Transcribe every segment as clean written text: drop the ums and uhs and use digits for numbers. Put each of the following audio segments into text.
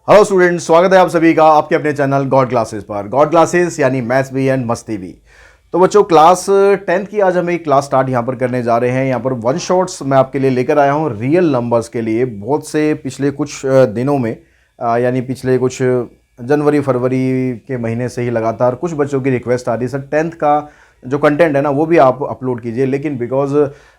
Hello students, स्वागत है आप सभी का आपके अपने चैनल गॉड क्लासेस पर। गॉड क्लासेस यानी मैथ्स भी एंड मस्ती भी। तो बच्चों, क्लास 10th की आज हम एक क्लास स्टार्ट यहाँ पर करने जा रहे हैं। यहाँ पर वन शॉट्स मैं आपके लिए लेकर आया हूँ रियल नंबर्स के लिए। बहुत से पिछले कुछ दिनों में यानी पिछले कुछ जनवरी फरवरी के महीने से ही लगातार कुछ बच्चों की रिक्वेस्ट आ रही है, सर 10th का जो कंटेंट है ना वो भी आप अपलोड कीजिए। लेकिन बिकॉज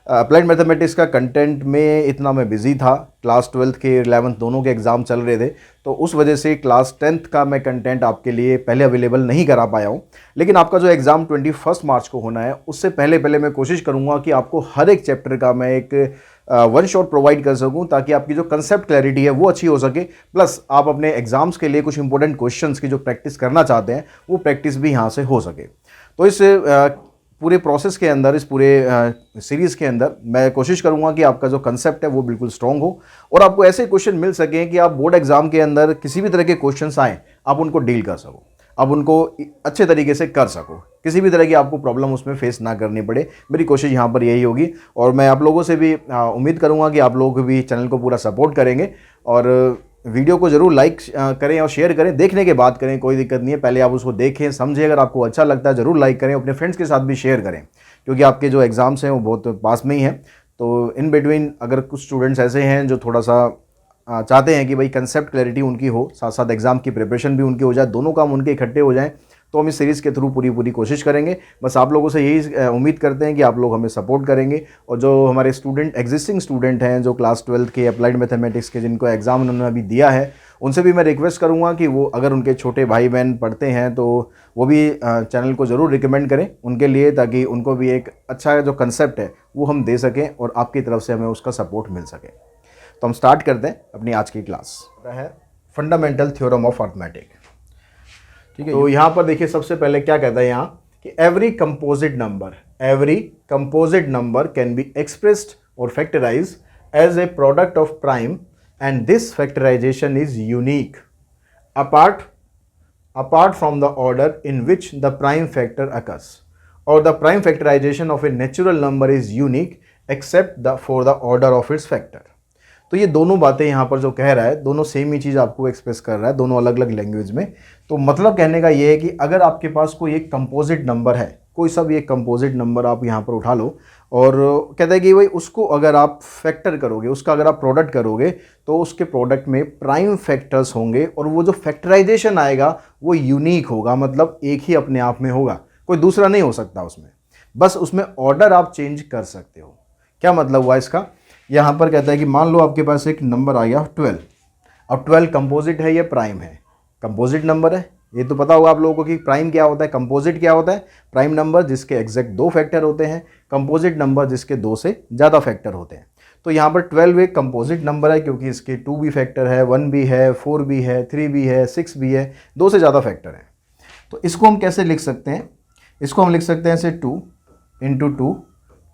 अप्लाइड मैथमेटिक्स का कंटेंट में इतना मैं बिजी था, क्लास 12th के 11th दोनों के एग्ज़ाम चल रहे थे, तो उस वजह से क्लास 10th का मैं कंटेंट आपके लिए पहले अवेलेबल नहीं करा पाया हूँ। लेकिन आपका जो एग्ज़ाम 21 मार्च को होना है उससे पहले पहले मैं कोशिश करूँगा कि आपको हर एक चैप्टर का मैं एक वन शॉट प्रोवाइड कर सकूं, ताकि आपकी जो कंसेप्ट क्लैरिटी है वो अच्छी हो सके। प्लस आप अपने एग्जाम्स के लिए कुछ इंपॉर्टेंट क्वेश्चंस की जो प्रैक्टिस करना चाहते हैं वो प्रैक्टिस भी यहाँ से हो सके। तो इस पूरे प्रोसेस के अंदर, इस पूरे सीरीज़ के अंदर मैं कोशिश करूंगा कि आपका जो कंसेप्ट है वो बिल्कुल स्ट्रॉन्ग हो और आपको ऐसे क्वेश्चन मिल सकें कि आप बोर्ड एग्जाम के अंदर किसी भी तरह के क्वेश्चंस आएँ आप उनको डील कर सको, आप उनको अच्छे तरीके से कर सको, किसी भी तरह की आपको प्रॉब्लम उसमें फेस ना करनी पड़े। मेरी कोशिश यहाँ पर यही होगी और मैं आप लोगों से भी उम्मीद करूँगा कि आप लोग भी चैनल को पूरा सपोर्ट करेंगे और वीडियो को ज़रूर लाइक करें और शेयर करें। देखने के बाद करें, कोई दिक्कत नहीं है, पहले आप उसको देखें समझें, अगर आपको अच्छा लगता है ज़रूर लाइक करें, अपने फ्रेंड्स के साथ भी शेयर करें, क्योंकि आपके जो एग्ज़ाम्स हैं वो बहुत पास में ही हैं। तो इन बिटवीन अगर कुछ स्टूडेंट्स ऐसे हैं जो थोड़ा सा चाहते हैं कि भाई कंसेप्ट क्लैरिटी उनकी हो, साथ साथ एग्ज़ाम की प्रिपरेशन भी उनकी हो जाए, दोनों काम उनके इकट्ठे हो जाएं, तो हम इस सीरीज़ के थ्रू पूरी कोशिश करेंगे। बस आप लोगों से यही उम्मीद करते हैं कि आप लोग हमें सपोर्ट करेंगे और जो हमारे एग्जिस्टिंग स्टूडेंट हैं जो क्लास 12th के अप्लाइड मैथमेटिक्स के जिनको एग्ज़ाम उन्होंने अभी दिया है, उनसे भी मैं रिक्वेस्ट करूंगा कि वो अगर उनके छोटे भाई बहन पढ़ते हैं तो वो भी चैनल को ज़रूर रिकमेंड करें उनके लिए, ताकि उनको भी एक अच्छा जो कंसेप्ट है वो हम दे सकें और आपकी तरफ से हमें उसका सपोर्ट मिल सके। तो हम स्टार्ट करते हैं अपनी आज की क्लास है फंडामेंटल थ्योरम ऑफ अर्थमेटिक। ठीक है, तो यहाँ पर देखिए सबसे पहले क्या कहता है यहाँ कि every composite number can be expressed और factorise as a product of prime and this factorization is unique apart from the order in which the prime factor occurs, or the prime factorization of a natural number is unique except for the order of its factor। तो ये दोनों बातें यहाँ पर जो कह रहा है, दोनों सेम ही चीज़ आपको एक्सप्रेस कर रहा है, दोनों अलग अलग लैंग्वेज में। तो मतलब कहने का ये है कि अगर आपके पास कोई एक कंपोजिट नंबर है, कोई सा भी एक कंपोजिट नंबर आप यहाँ पर उठा लो और कहता है कि भाई उसको अगर आप फैक्टर करोगे, उसका अगर आप प्रोडक्ट करोगे तो उसके प्रोडक्ट में प्राइम फैक्टर्स होंगे और वो जो फैक्टराइजेशन आएगा वो यूनिक होगा, मतलब एक ही अपने आप में होगा, कोई दूसरा नहीं हो सकता उसमें, बस उसमें ऑर्डर आप चेंज कर सकते हो। क्या मतलब हुआ इसका? यहाँ पर कहता है कि मान लो आपके पास एक नंबर आ गया 12। अब 12 कंपोजिट है, ये प्राइम है, कंपोजिट नंबर है। ये तो पता होगा आप लोगों को कि प्राइम क्या होता है, कंपोजिट क्या होता है। प्राइम नंबर जिसके एग्जैक्ट 2 फैक्टर होते हैं, कंपोजिट नंबर जिसके 2 से ज़्यादा फैक्टर होते हैं। तो यहाँ पर 12 एक कंपोजिट नंबर है क्योंकि इसके 2 भी फैक्टर है, 1 भी है, 4 भी है, 3 भी है, 6 भी है, 2 से ज़्यादा फैक्टर है। तो इसको हम कैसे लिख सकते हैं? इसको हम लिख सकते हैं ऐसे 2 × 2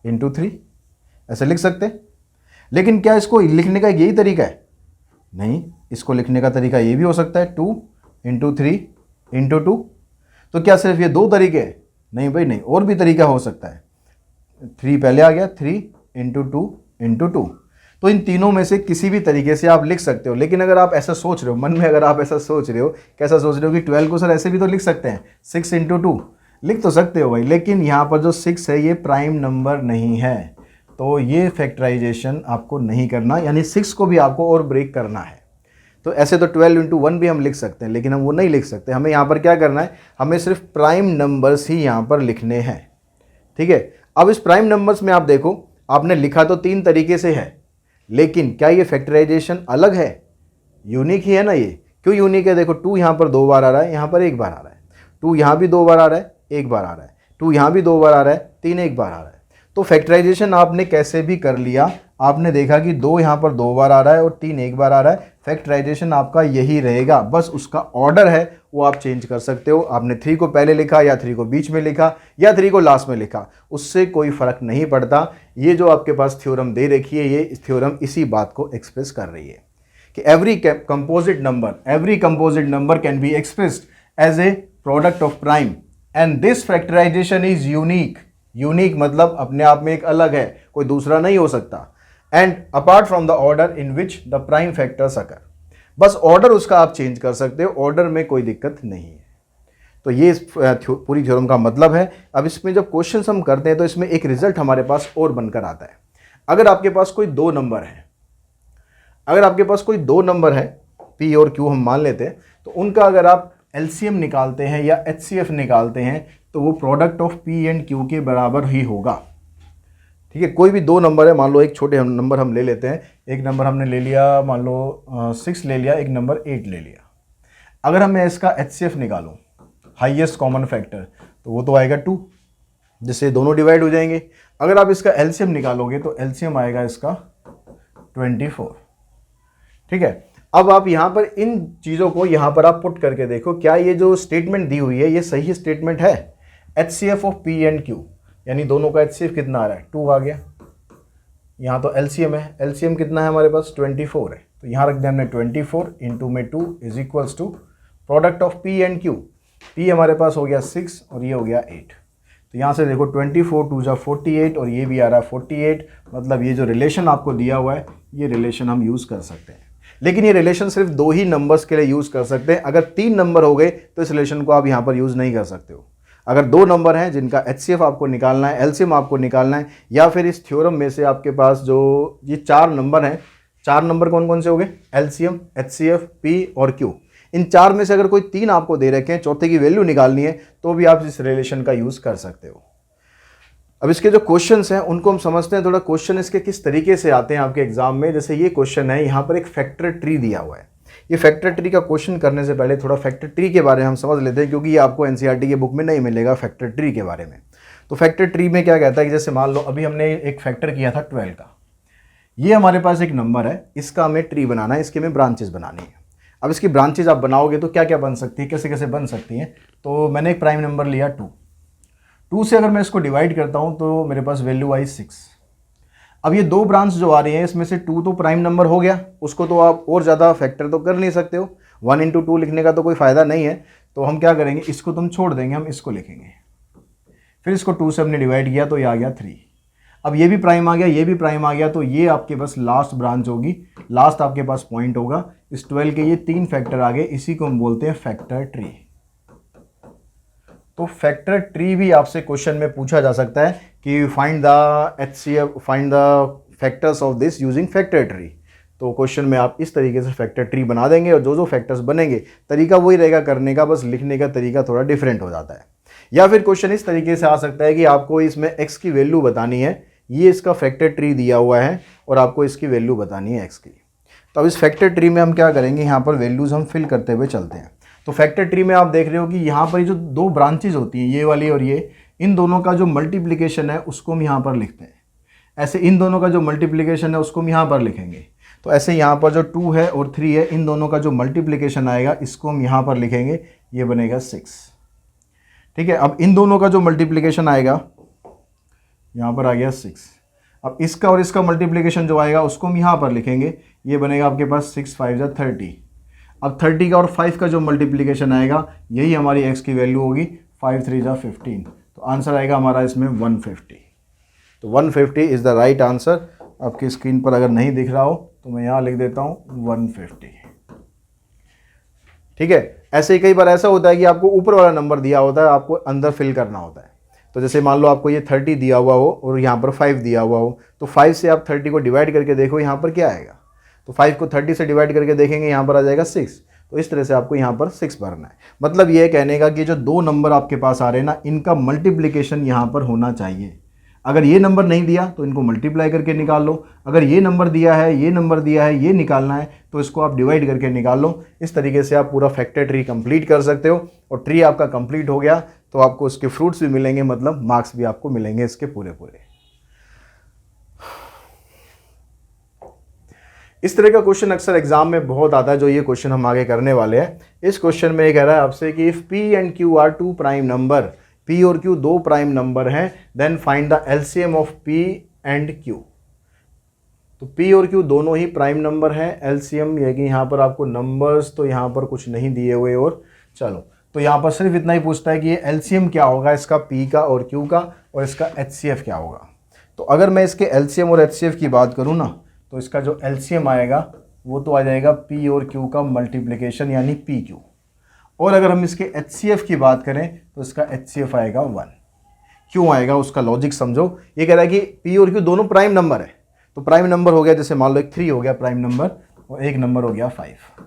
× 3, ऐसे लिख सकते हैं। लेकिन क्या इसको लिखने का यही तरीका है? नहीं, इसको लिखने का तरीका ये भी हो सकता है 2 × 3 × 2। तो क्या सिर्फ ये 2 तरीके हैं? नहीं भाई नहीं, और भी तरीका हो सकता है। 3 पहले आ गया, 3 × 2 × 2। तो इन तीनों में से किसी भी तरीके से आप लिख सकते हो। लेकिन अगर आप ऐसा सोच रहे हो मन में, अगर आप ऐसा सोच रहे हो, कैसा सोच रहे हो कि 12 को सर ऐसे भी तो लिख सकते हैं, 6 × 2 लिख तो सकते हो भाई, लेकिन यहाँ पर जो 6 है ये प्राइम नंबर नहीं है, तो ये फैक्टराइजेशन आपको नहीं करना, यानी 6 को भी आपको और ब्रेक करना है। तो ऐसे तो 12 × 1 भी हम लिख सकते हैं, लेकिन हम वो नहीं लिख सकते। हमें यहाँ पर क्या करना है, हमें सिर्फ प्राइम नंबर्स ही यहाँ पर लिखने हैं। ठीक है, अब इस प्राइम नंबर्स में आप देखो, आपने लिखा तो 3 तरीके से है, लेकिन क्या ये फैक्टराइजेशन अलग है? यूनिक ही है ना। ये क्यों यूनिक है? देखो 2 यहाँ पर 2 बार आ रहा है, यहाँ पर 1 बार आ रहा है, 2 यहाँ भी 2 बार आ रहा है, 1 बार आ रहा है, 2 यहाँ भी 2 बार आ रहा है, 3 1 बार आ रहा है। तो फैक्टराइजेशन आपने कैसे भी कर लिया, आपने देखा कि 2 यहाँ पर 2 बार आ रहा है और 3 1 बार आ रहा है, फैक्टराइजेशन आपका यही रहेगा, बस उसका ऑर्डर है वो आप चेंज कर सकते हो। आपने 3 को पहले लिखा या 3 को बीच में लिखा या 3 को लास्ट में लिखा, उससे कोई फर्क नहीं पड़ता। ये जो आपके पास थ्योरम दे रखी है, ये थ्योरम इसी बात को एक्सप्रेस कर रही है कि every composite number can be expressed as a product of prime and this factorisation is unique मतलब अपने आप में एक अलग है, कोई दूसरा नहीं हो सकता। And apart from the order in which the prime factors occur, बस ऑर्डर उसका आप चेंज कर सकते हो, ऑर्डर में कोई दिक्कत नहीं है। तो ये इस पूरी थ्योरम का मतलब है। अब इसमें जब क्वेश्चन हम करते हैं तो इसमें एक रिजल्ट हमारे पास और बनकर आता है। अगर आपके पास कोई दो नंबर है, अगर आपके पास कोई दो नंबर है P और Q हम मान लेते हैं, तो उनका अगर आप LCM निकालते हैं या HCF निकालते हैं तो वो product of P and Q के बराबर ही होगा। ठीक है, कोई भी दो नंबर है, मान लो एक छोटे नंबर हम ले लेते हैं, एक नंबर हमने ले लिया, मान लो 6 ले लिया, एक नंबर 8 ले लिया। अगर मैं इसका HCF निकालूं, हाईएस्ट कॉमन फैक्टर, तो वो तो आएगा 2, जिससे दोनों डिवाइड हो जाएंगे। अगर आप इसका LCM निकालोगे तो LCM आएगा इसका 24। ठीक है, अब आप यहाँ पर इन चीज़ों को यहाँ पर आप पुट करके देखो, क्या ये जो स्टेटमेंट दी हुई है ये सही स्टेटमेंट है। HCF of P and Q, यानी दोनों का HCF कितना आ रहा है, 2 आ गया। यहाँ तो LCM है, LCM कितना है हमारे पास, 24 है, तो यहाँ रख दिया हमने 24 इंटू में 2 is equals to product of P and Q। P हमारे पास हो गया 6 और ये हो गया 8। तो यहाँ से देखो 24 2 जा 48 और ये भी आ रहा है 48, मतलब ये जो रिलेशन आपको दिया हुआ है ये रिलेशन हम यूज़ कर सकते हैं। लेकिन ये रिलेशन सिर्फ दो ही नंबर्स के लिए यूज़ कर सकते हैं। अगर 3 नंबर हो गए तो इस रिलेशन को आप यहाँ पर यूज़ नहीं कर सकते हो। अगर दो नंबर हैं जिनका HCF आपको निकालना है, LCM आपको निकालना है, या फिर इस थ्योरम में से आपके पास जो ये 4 नंबर हैं, 4 नंबर कौन कौन से हो गए, LCM, HCF, P और Q, इन 4 में से अगर कोई 3 आपको दे रखे हैं, चौथे की वैल्यू निकालनी है, तो भी आप इस रिलेशन का यूज़ कर सकते हो। अब इसके जो क्वेश्चंस हैं उनको हम समझते हैं थोड़ा। क्वेश्चन इसके किस तरीके से आते हैं आपके एग्जाम में। जैसे ये क्वेश्चन है, यहाँ पर एक फैक्टर ट्री दिया हुआ है। ये फैक्टर ट्री का क्वेश्चन करने से पहले थोड़ा फैक्टर ट्री के बारे में हम समझ लेते हैं, क्योंकि ये आपको NCERT के बुक में नहीं मिलेगा फैक्टर ट्री के बारे में। तो फैक्टर ट्री में क्या कहता है कि जैसे मान लो अभी हमने एक फैक्टर किया था 12 का, ये हमारे पास एक नंबर है, इसका हमें ट्री बनाना है, इसके हमें ब्रांचेस बनानी है। अब इसकी ब्रांचेज आप बनाओगे तो क्या क्या बन सकती है, कैसे कैसे बन सकती हैं। तो मैंने एक प्राइम नंबर लिया 2 से अगर मैं इसको डिवाइड करता हूं तो मेरे पास वैल्यू आई 6। अब ये दो ब्रांच जो आ रही हैं इसमें से 2 तो प्राइम नंबर हो गया, उसको तो आप और ज़्यादा फैक्टर तो कर नहीं सकते हो, 1 इंटू 2 लिखने का तो कोई फ़ायदा नहीं है। तो हम क्या करेंगे, इसको तुम छोड़ देंगे, हम इसको लिखेंगे। फिर इसको 2 से हमने डिवाइड किया तो ये आ गया 3। अब ये भी प्राइम आ गया, ये भी प्राइम आ गया, तो ये आपके पास लास्ट ब्रांच होगी, लास्ट आपके पास पॉइंट होगा। इस 12 के ये 3 फैक्टर आ गए, इसी को हम बोलते हैं फैक्टर ट्री। तो फैक्टर ट्री भी आपसे क्वेश्चन में पूछा जा सकता है कि find the HCF, find the factors of this using factor tree. तो क्वेश्चन में आप इस तरीके से फैक्टर ट्री बना देंगे और जो जो फैक्टर्स बनेंगे तरीका वही रहेगा करने का, बस लिखने का तरीका थोड़ा डिफरेंट हो जाता है। या फिर क्वेश्चन इस तरीके से आ सकता है कि आपको इसमें x की वैल्यू बतानी है, ये इसका फैक्टर ट्री दिया हुआ है और आपको इसकी वैल्यू बतानी है x की। तो अब इस फैक्टर ट्री में हम क्या करेंगे, यहाँ पर वैल्यूज़ हम फिल करते हुए चलते हैं। तो फैक्टर ट्री में आप देख रहे हो कि यहाँ पर जो दो ब्रांचेज होती हैं, ये वाली और ये, इन दोनों का जो मल्टीप्लिकेशन है उसको हम यहाँ पर लिखते हैं। ऐसे इन दोनों का जो मल्टीप्लिकेशन है उसको हम यहाँ पर लिखेंगे। तो ऐसे यहाँ पर जो 2 है और 3 है, इन दोनों का जो मल्टीप्लिकेशन आएगा इसको हम यहाँ पर लिखेंगे, ये बनेगा 6। ठीक है, अब इन दोनों का जो मल्टीप्लिकेशन आएगा, यहाँ पर आ गया 6। अब इसका और इसका मल्टीप्लिकेशन जो आएगा उसको हम यहाँ पर लिखेंगे, ये बनेगा आपके पास 6 5 जा 30। अब 30 का और 5 का जो मल्टीप्लिकेशन आएगा यही हमारी x की वैल्यू होगी, 5 3 जा 15। तो आंसर आएगा हमारा इसमें 150। तो 150 इज़ द राइट आंसर। आपकी स्क्रीन पर अगर नहीं दिख रहा हो तो मैं यहाँ लिख देता हूँ 150। ठीक है, ऐसे ही कई बार ऐसा होता है कि आपको ऊपर वाला नंबर दिया होता है, आपको अंदर फिल करना होता है। तो जैसे मान लो आपको ये 30 दिया हुआ हो और यहाँ पर 5 दिया हुआ हो, तो 5 से आप 30 को डिवाइड करके देखो यहाँ पर क्या आएगा। तो 5 को 30 से डिवाइड करके देखेंगे, यहाँ पर आ जाएगा 6। तो इस तरह से आपको यहाँ पर 6 भरना है। मतलब ये कहने का कि जो दो नंबर आपके पास आ रहे हैं ना, इनका मल्टीप्लिकेशन यहाँ पर होना चाहिए। अगर ये नंबर नहीं दिया तो इनको मल्टीप्लाई करके निकाल लो, अगर ये नंबर दिया है, ये नंबर दिया है, ये निकालना है तो इसको आप डिवाइड करके निकाल लो। इस तरीके से आप पूरा फैक्टर ट्री कंप्लीट कर सकते हो। और ट्री आपका कंप्लीट हो गया तो आपको उसके फ्रूट्स भी मिलेंगे, मतलब मार्क्स भी आपको मिलेंगे इसके पूरे पूरे। इस तरह का क्वेश्चन अक्सर एग्जाम में बहुत आता है, जो ये क्वेश्चन हम आगे करने वाले हैं। इस क्वेश्चन में ये कह रहा है आपसे कि if P and Q are 2 prime number, P और Q दो प्राइम नंबर हैं, then find the LCM of P and Q। तो P और Q दोनों ही प्राइम नंबर हैं। LCM ये कि यहाँ पर आपको नंबर्स तो यहाँ पर कुछ नहीं दिए हुए, और चलो तो यहाँ पर सिर्फ इतना ही पूछता है कि ये LCM क्या होगा इसका, P का और Q का, और इसका HCF क्या होगा। तो अगर मैं इसके LCM और HCF की बात करूँ ना, तो इसका जो LCM आएगा वो तो आ जाएगा P और Q का मल्टीप्लिकेशन यानी PQ। और अगर हम इसके HCF की बात करें तो इसका HCF आएगा 1। क्यों आएगा उसका लॉजिक समझो। ये कह रहा है कि P और Q दोनों प्राइम नंबर है, तो प्राइम नंबर हो गया, जैसे मान लो एक 3 हो गया प्राइम नंबर और एक नंबर हो गया 5।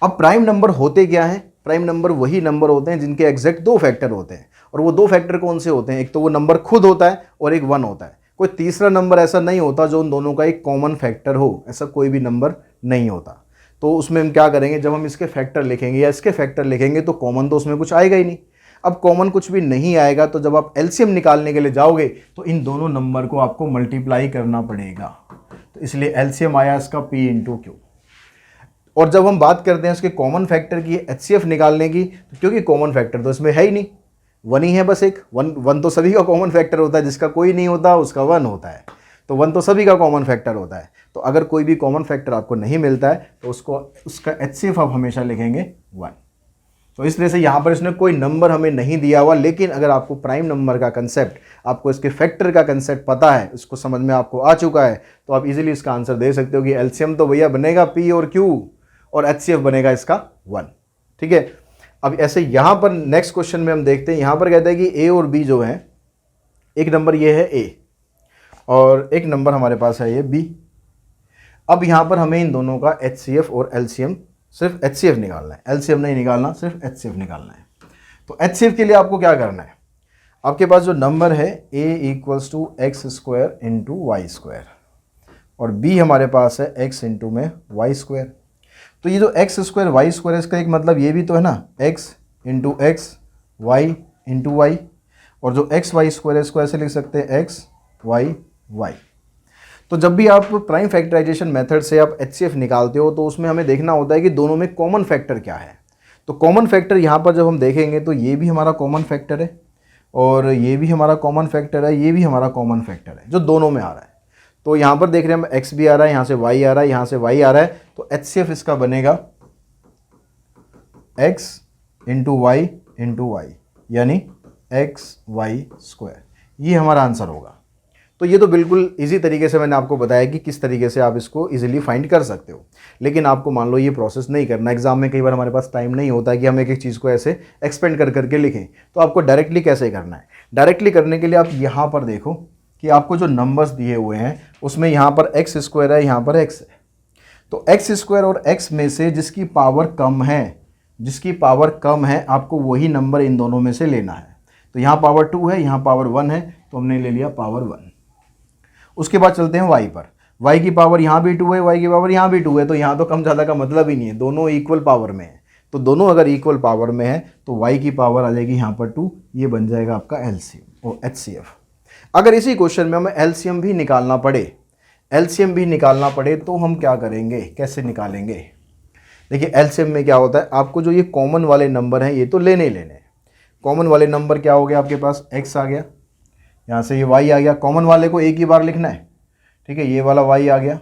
अब प्राइम नंबर होते क्या हैं? प्राइम नंबर वही नंबर होते हैं जिनके एग्जैक्ट 2 फैक्टर होते हैं। और वो 2 फैक्टर कौन से होते हैं? एक तो वो नंबर खुद होता है और एक 1 होता है। कोई तीसरा नंबर ऐसा नहीं होता जो उन दोनों का एक कॉमन फैक्टर हो, ऐसा कोई भी नंबर नहीं होता। तो उसमें हम क्या करेंगे, जब हम इसके फैक्टर लिखेंगे या इसके फैक्टर लिखेंगे तो कॉमन तो उसमें कुछ आएगा ही नहीं। अब कॉमन कुछ भी नहीं आएगा तो जब आप एलसीएम निकालने के लिए जाओगे तो इन दोनों नंबर को आपको मल्टीप्लाई करना पड़ेगा। तो इसलिए एलसीएम आया इसका P इंटू क्यू। और जब हम बात करते हैं उसके कॉमन फैक्टर की HCF निकालने की, तो क्योंकि कॉमन फैक्टर तो इसमें है ही नहीं, 1 ही है बस एक। वन तो सभी का कॉमन फैक्टर होता है, जिसका कोई नहीं होता उसका 1 होता है। तो 1 तो सभी का कॉमन फैक्टर होता है। तो अगर कोई भी कॉमन फैक्टर आपको नहीं मिलता है तो उसका HCF आप हमेशा लिखेंगे 1। तो इस तरह से यहाँ पर इसने कोई नंबर हमें नहीं दिया हुआ, लेकिन अगर आपको प्राइम नंबर का कंसेप्ट, आपको इसके फैक्टर का कंसेप्ट पता है, इसको समझ में आपको आ चुका है, तो आप इजीली इसका आंसर दे सकते हो कि एलसीएम तो भैया बनेगा P और Q और HCF बनेगा इसका 1। ठीक है। अब ऐसे यहाँ पर नेक्स्ट क्वेश्चन में हम देखते हैं, यहाँ पर कहते हैं कि A और B जो है, एक नंबर ये है A और एक नंबर हमारे पास है ये B। अब यहाँ पर हमें इन दोनों का HCF और LCM, सिर्फ HCF निकालना है, LCM नहीं निकालना, सिर्फ HCF निकालना है। तो HCF के लिए आपको क्या करना है, आपके पास जो नंबर है A equals to x square into y square और B हमारे पास है x इंटू में वाई स्क्वायर। तो ये जो एक्स स्क्वायर वाई स्क्वायर, इसका एक मतलब ये भी तो है ना, x into x y into y, और जो एक्स वाई स्क्वायर है इसको ऐसे लिख सकते हैं एक्स वाई वाई। तो जब भी आप प्राइम फैक्टराइजेशन मेथड से आप HCF निकालते हो तो उसमें हमें देखना होता है कि दोनों में कॉमन फैक्टर क्या है। तो कॉमन फैक्टर यहाँ पर जब हम देखेंगे तो ये भी हमारा कॉमन फैक्टर है और ये भी हमारा कॉमन फैक्टर है, ये भी हमारा कॉमन फैक्टर है जो दोनों में आ रहा है। तो यहाँ पर देख रहे हैं हम x भी आ रहा है, यहाँ से y आ रहा है, यहाँ से y आ रहा है, तो HCF इसका बनेगा x into y into y यानी एक्स वाई स्क्वायर। ये हमारा आंसर होगा। तो ये तो बिल्कुल इजी तरीके से मैंने आपको बताया कि किस तरीके से आप इसको इजीली फाइंड कर सकते हो। लेकिन आपको मान लो ये प्रोसेस नहीं करना, एग्जाम में कई बार हमारे पास टाइम नहीं होता है कि हम एक एक चीज़ को ऐसे एक्सपेंड कर करके लिखें। तो आपको डायरेक्टली कैसे करना है, डायरेक्टली करने के लिए आप यहाँ पर देखो कि आपको जो नंबर्स दिए हुए हैं उसमें यहाँ पर एक्स स्क्वायर है, यहाँ पर एक्स है। तो एक्स स्क्वायर और एक्स में से जिसकी पावर कम है, जिसकी पावर कम है, आपको वही नंबर इन दोनों में से लेना है। तो यहाँ पावर 2 है, यहाँ पावर 1 है, तो हमने ले लिया पावर 1। उसके बाद चलते हैं y पर। y की पावर यहाँ भी 2 है, y की पावर यहाँ भी 2 है, तो यहाँ तो कम ज़्यादा का मतलब ही नहीं है, दोनों इक्वल पावर में है। तो दोनों अगर इक्वल पावर में है तो y की पावर आ जाएगी यहाँ पर 2, ये बन जाएगा आपका LCM और HCF। अगर इसी क्वेश्चन में हमें LCM भी निकालना पड़े, LCM भी निकालना पड़े तो हम क्या करेंगे, कैसे निकालेंगे? देखिए LCM में क्या होता है, आपको जो ये कॉमन वाले नंबर हैं ये तो लेने ही लेने हैं। कॉमन वाले नंबर क्या हो गया, आपके पास x आ गया, यहाँ से ये y आ गया, कॉमन वाले को एक ही बार लिखना है, ठीक है, ये वाला y आ गया।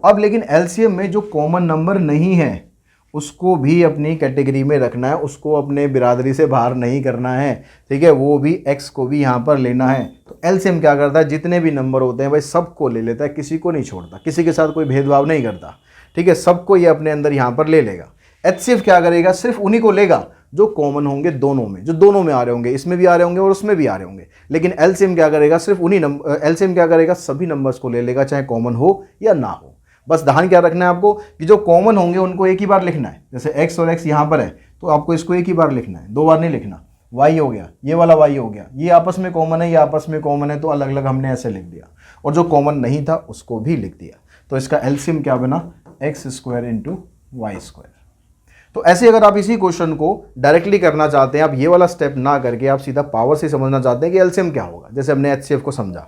अब लेकिन LCM में जो कॉमन नंबर नहीं है उसको भी अपनी कैटेगरी में रखना है, उसको अपने बिरादरी से बाहर नहीं करना है, ठीक है, वो भी x को भी यहाँ पर लेना है। तो LCM क्या करता है, जितने भी नंबर होते हैं भाई सबको ले लेता है, किसी को नहीं छोड़ता, किसी के साथ कोई भेदभाव नहीं करता, ठीक है, सबको ये अपने अंदर यहाँ पर ले लेगा। HCF क्या करेगा, सिर्फ उन्हीं को लेगा जो कॉमन होंगे दोनों में, जो दोनों में आ रहे होंगे, इसमें भी आ रहे होंगे और उसमें भी आ रहे होंगे। लेकिन LCM क्या करेगा, सिर्फ उन्हीं LCM क्या करेगा, सभी नंबर्स को ले लेगा, चाहे कॉमन हो या ना हो। बस ध्यान क्या रखना है आपको कि जो कॉमन होंगे उनको एक ही बार लिखना है। जैसे x और x यहाँ पर है तो आपको इसको एक ही बार लिखना है, 2 बार नहीं लिखना। y हो गया, ये वाला y हो गया, ये आपस में कॉमन है, ये आपस में कॉमन है, तो अलग अलग हमने ऐसे लिख दिया, और जो कॉमन नहीं था उसको भी लिख दिया। तो इसका LCM क्या बना, x square into y square. तो ऐसे अगर आप इसी क्वेश्चन को डायरेक्टली करना चाहते हैं, आप ये वाला स्टेप ना करके आप सीधा पावर से समझना चाहते हैं कि LCM क्या होगा, जैसे हमने HCF को समझा,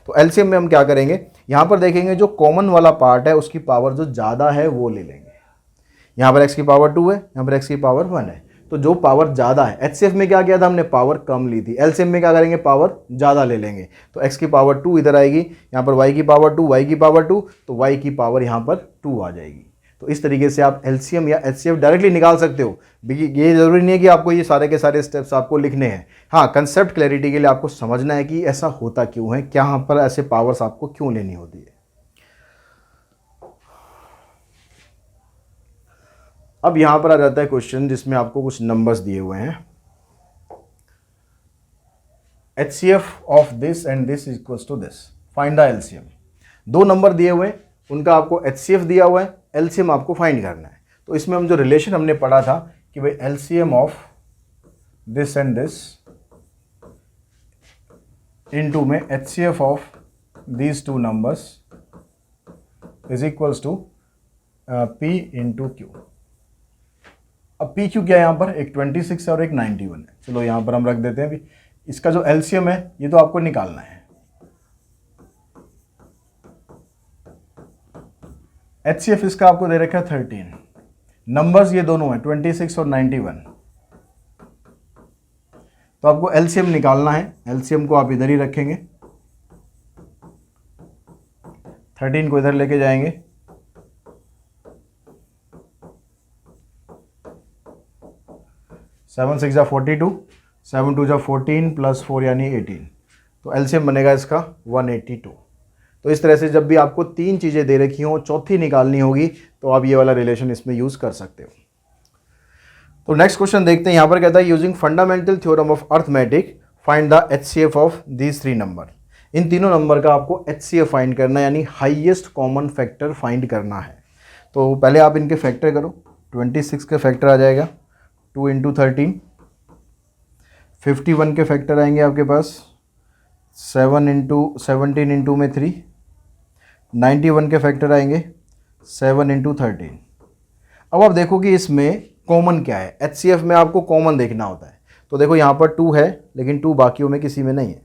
तो LCM में हम क्या करेंगे, यहाँ पर देखेंगे जो कॉमन वाला पार्ट है उसकी पावर जो ज़्यादा है वो ले लेंगे। यहाँ पर x की पावर 2 है, यहाँ पर x की पावर 1 है, तो जो पावर ज़्यादा है, HCF में क्या किया था हमने, पावर कम ली थी, LCM में क्या करेंगे, पावर ज़्यादा ले लेंगे। तो x की पावर 2 इधर आएगी, यहाँ पर y की पावर 2, y की पावर 2, तो y की पावर यहाँ पर 2 आ जाएगी। तो इस तरीके से आप LCM या HCF डायरेक्टली निकाल सकते हो। ये ज़रूरी नहीं है कि आपको ये सारे के सारे स्टेप्स आपको लिखने हैं। हाँ, कंसेप्ट क्लैरिटी के लिए आपको समझना है कि ऐसा होता क्यों है, क्या यहाँ पर ऐसे पावर्स आपको क्यों लेनी होती है। अब यहाँ पर आ जाता है क्वेश्चन जिसमें आपको कुछ नंबर्स दिए हुए हैं। HCF of this and this equals to this, find the LCM। दो नंबर दिए हुए हैं, उनका आपको HCF दिया हुआ है, LCM आपको फाइंड करना है। तो इसमें हम जो रिलेशन हमने पढ़ा था कि भाई LCM of this and this into में HCF of these two numbers is equals to P into Q। अब पी क्यू क्या है यहाँ पर, एक 26 है और एक 91 है। चलो यहाँ पर हम रख देते हैं। अभी इसका जो एलसीएम है ये तो आपको निकालना है। एचसीएफ इसका आपको दे रखा है 13, नंबर्स ये दोनों हैं 26 और 91। तो आपको एलसीएम निकालना है। एलसीएम को आप इधर ही रखेंगे, 13 को इधर लेके जाएंगे, 7 6 जा 42, 7 2 जा 14 प्लस 4 यानी 18। तो एलसीएम बनेगा इसका 182। तो इस तरह से जब भी आपको तीन चीज़ें दे रखी हों, चौथी निकालनी होगी, तो आप ये वाला रिलेशन इसमें यूज़ कर सकते हो। तो नेक्स्ट क्वेश्चन देखते हैं। यहाँ पर कहता है using fundamental theorem of arithmetic find the HCF of these three number. इन तीनों नंबर का आपको HCF फाइंड करना है, यानी हाईएस्ट कॉमन फैक्टर फाइंड करना है। तो पहले आप इनके फैक्टर करो। 26 के फैक्टर आ जाएगा 2 इंटू 13, 51 के फैक्टर आएंगे आपके पास 7 इंटू 17 इंटू में 3, 91 के फैक्टर आएंगे 7 इंटू 13। अब आप देखो कि इसमें कॉमन क्या है। HCF में आपको कॉमन देखना होता है। तो देखो यहाँ पर 2 है, लेकिन 2 बाकियों में किसी में नहीं है।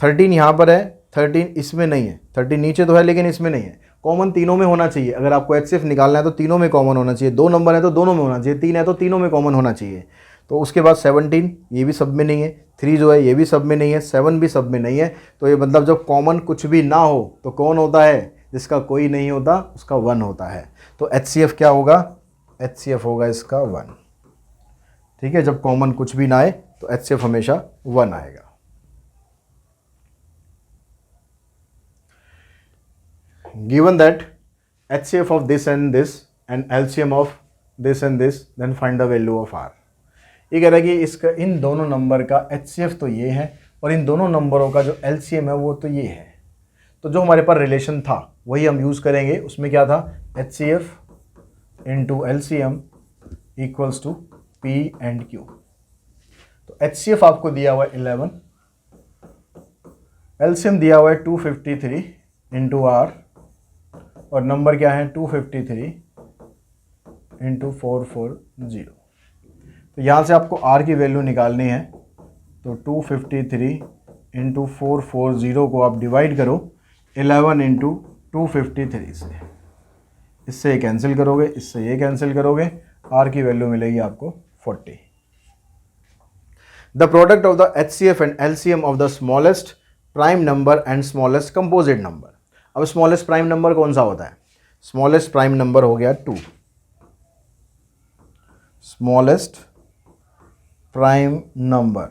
13 यहाँ पर है, 13 इसमें नहीं है। 13 नीचे तो है लेकिन इसमें नहीं है। कॉमन तीनों में होना चाहिए। अगर आपको HCF निकालना है तो तीनों में कॉमन होना चाहिए। 2 नंबर है तो दोनों में होना चाहिए, 3 है तो तीनों में कॉमन होना चाहिए। तो उसके बाद 17 ये भी सब में नहीं है, 3 जो है ये भी सब में नहीं है, 7 भी सब में नहीं है। तो ये मतलब जब कॉमन कुछ भी ना हो तो कौन होता है, जिसका कोई नहीं होता उसका 1 होता है। तो HCF क्या होगा, HCF होगा इसका 1। ठीक है, जब कॉमन कुछ भी ना आए तो HCF हमेशा 1 आएगा। Given that HCF of this and LCM of this and this, then find the value of R। ये कह रहा है कि इसका इन दोनों नंबर का HCF तो ये है और इन दोनों नंबरों का जो LCM है वो तो ये है। तो जो हमारे पास रिलेशन था वही हम यूज़ करेंगे। उसमें क्या था, HCF into LCM equals to P and Q। तो HCF आपको दिया हुआ है 11, LCM दिया हुआ है 253 इंटू R, और नंबर क्या है 253 इंटू 440। तो यहाँ से आपको R की वैल्यू निकालनी है। तो 253 इंटू 440 को आप डिवाइड करो 11 इंटू 253 से। इससे ये कैंसिल करोगे, इससे ये कैंसिल करोगे, R की वैल्यू मिलेगी आपको 40। The product of the HCF and LCM of the smallest prime number and smallest composite number. अब स्मॉलेस्ट प्राइम नंबर कौन सा होता है, स्मॉलेस्ट प्राइम नंबर हो गया 2। स्मॉलेस्ट प्राइम नंबर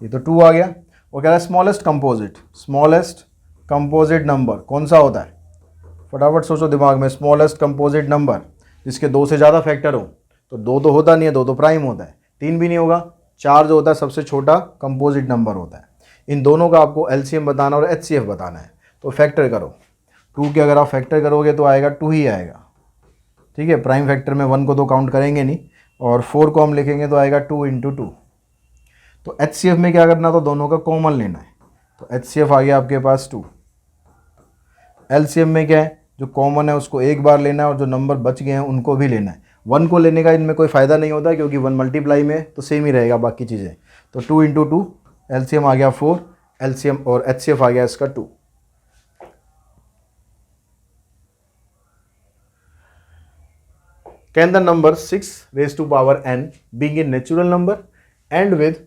ये तो 2 आ गया। वो कह रहा है स्मॉलेस्ट कंपोजिट नंबर कौन सा होता है, फटाफट सोचो दिमाग में। स्मॉलेस्ट कंपोजिट नंबर जिसके 2 से ज़्यादा फैक्टर हो। तो 2 तो होता नहीं है, 2 तो प्राइम होता है, 3 भी नहीं होगा, 4 जो होता है सबसे छोटा कंपोजिट नंबर होता है। इन दोनों का आपको LCM बताना और HCF बताना है। तो फैक्टर करो, 2 के अगर आप फैक्टर करोगे तो आएगा 2 ही आएगा। ठीक है, प्राइम फैक्टर में 1 को तो काउंट करेंगे नहीं, और 4 को हम लिखेंगे तो आएगा 2 इंटू 2। तो HCF में क्या करना, तो दोनों का कॉमन लेना है। तो HCF आ गया आपके पास 2। LCM में क्या है, जो कॉमन है उसको एक बार लेना है और जो नंबर बच गए हैं उनको भी लेना है। 1 को लेने का इनमें कोई फ़ायदा नहीं होता क्योंकि 1 मल्टीप्लाई में तो सेम ही रहेगा बाकी चीज़ें। तो 2 इंटू 2, LCM आ गया 4, LCM और HCF आ गया इसका 2। Can the number 6 raised to power n being a natural number and with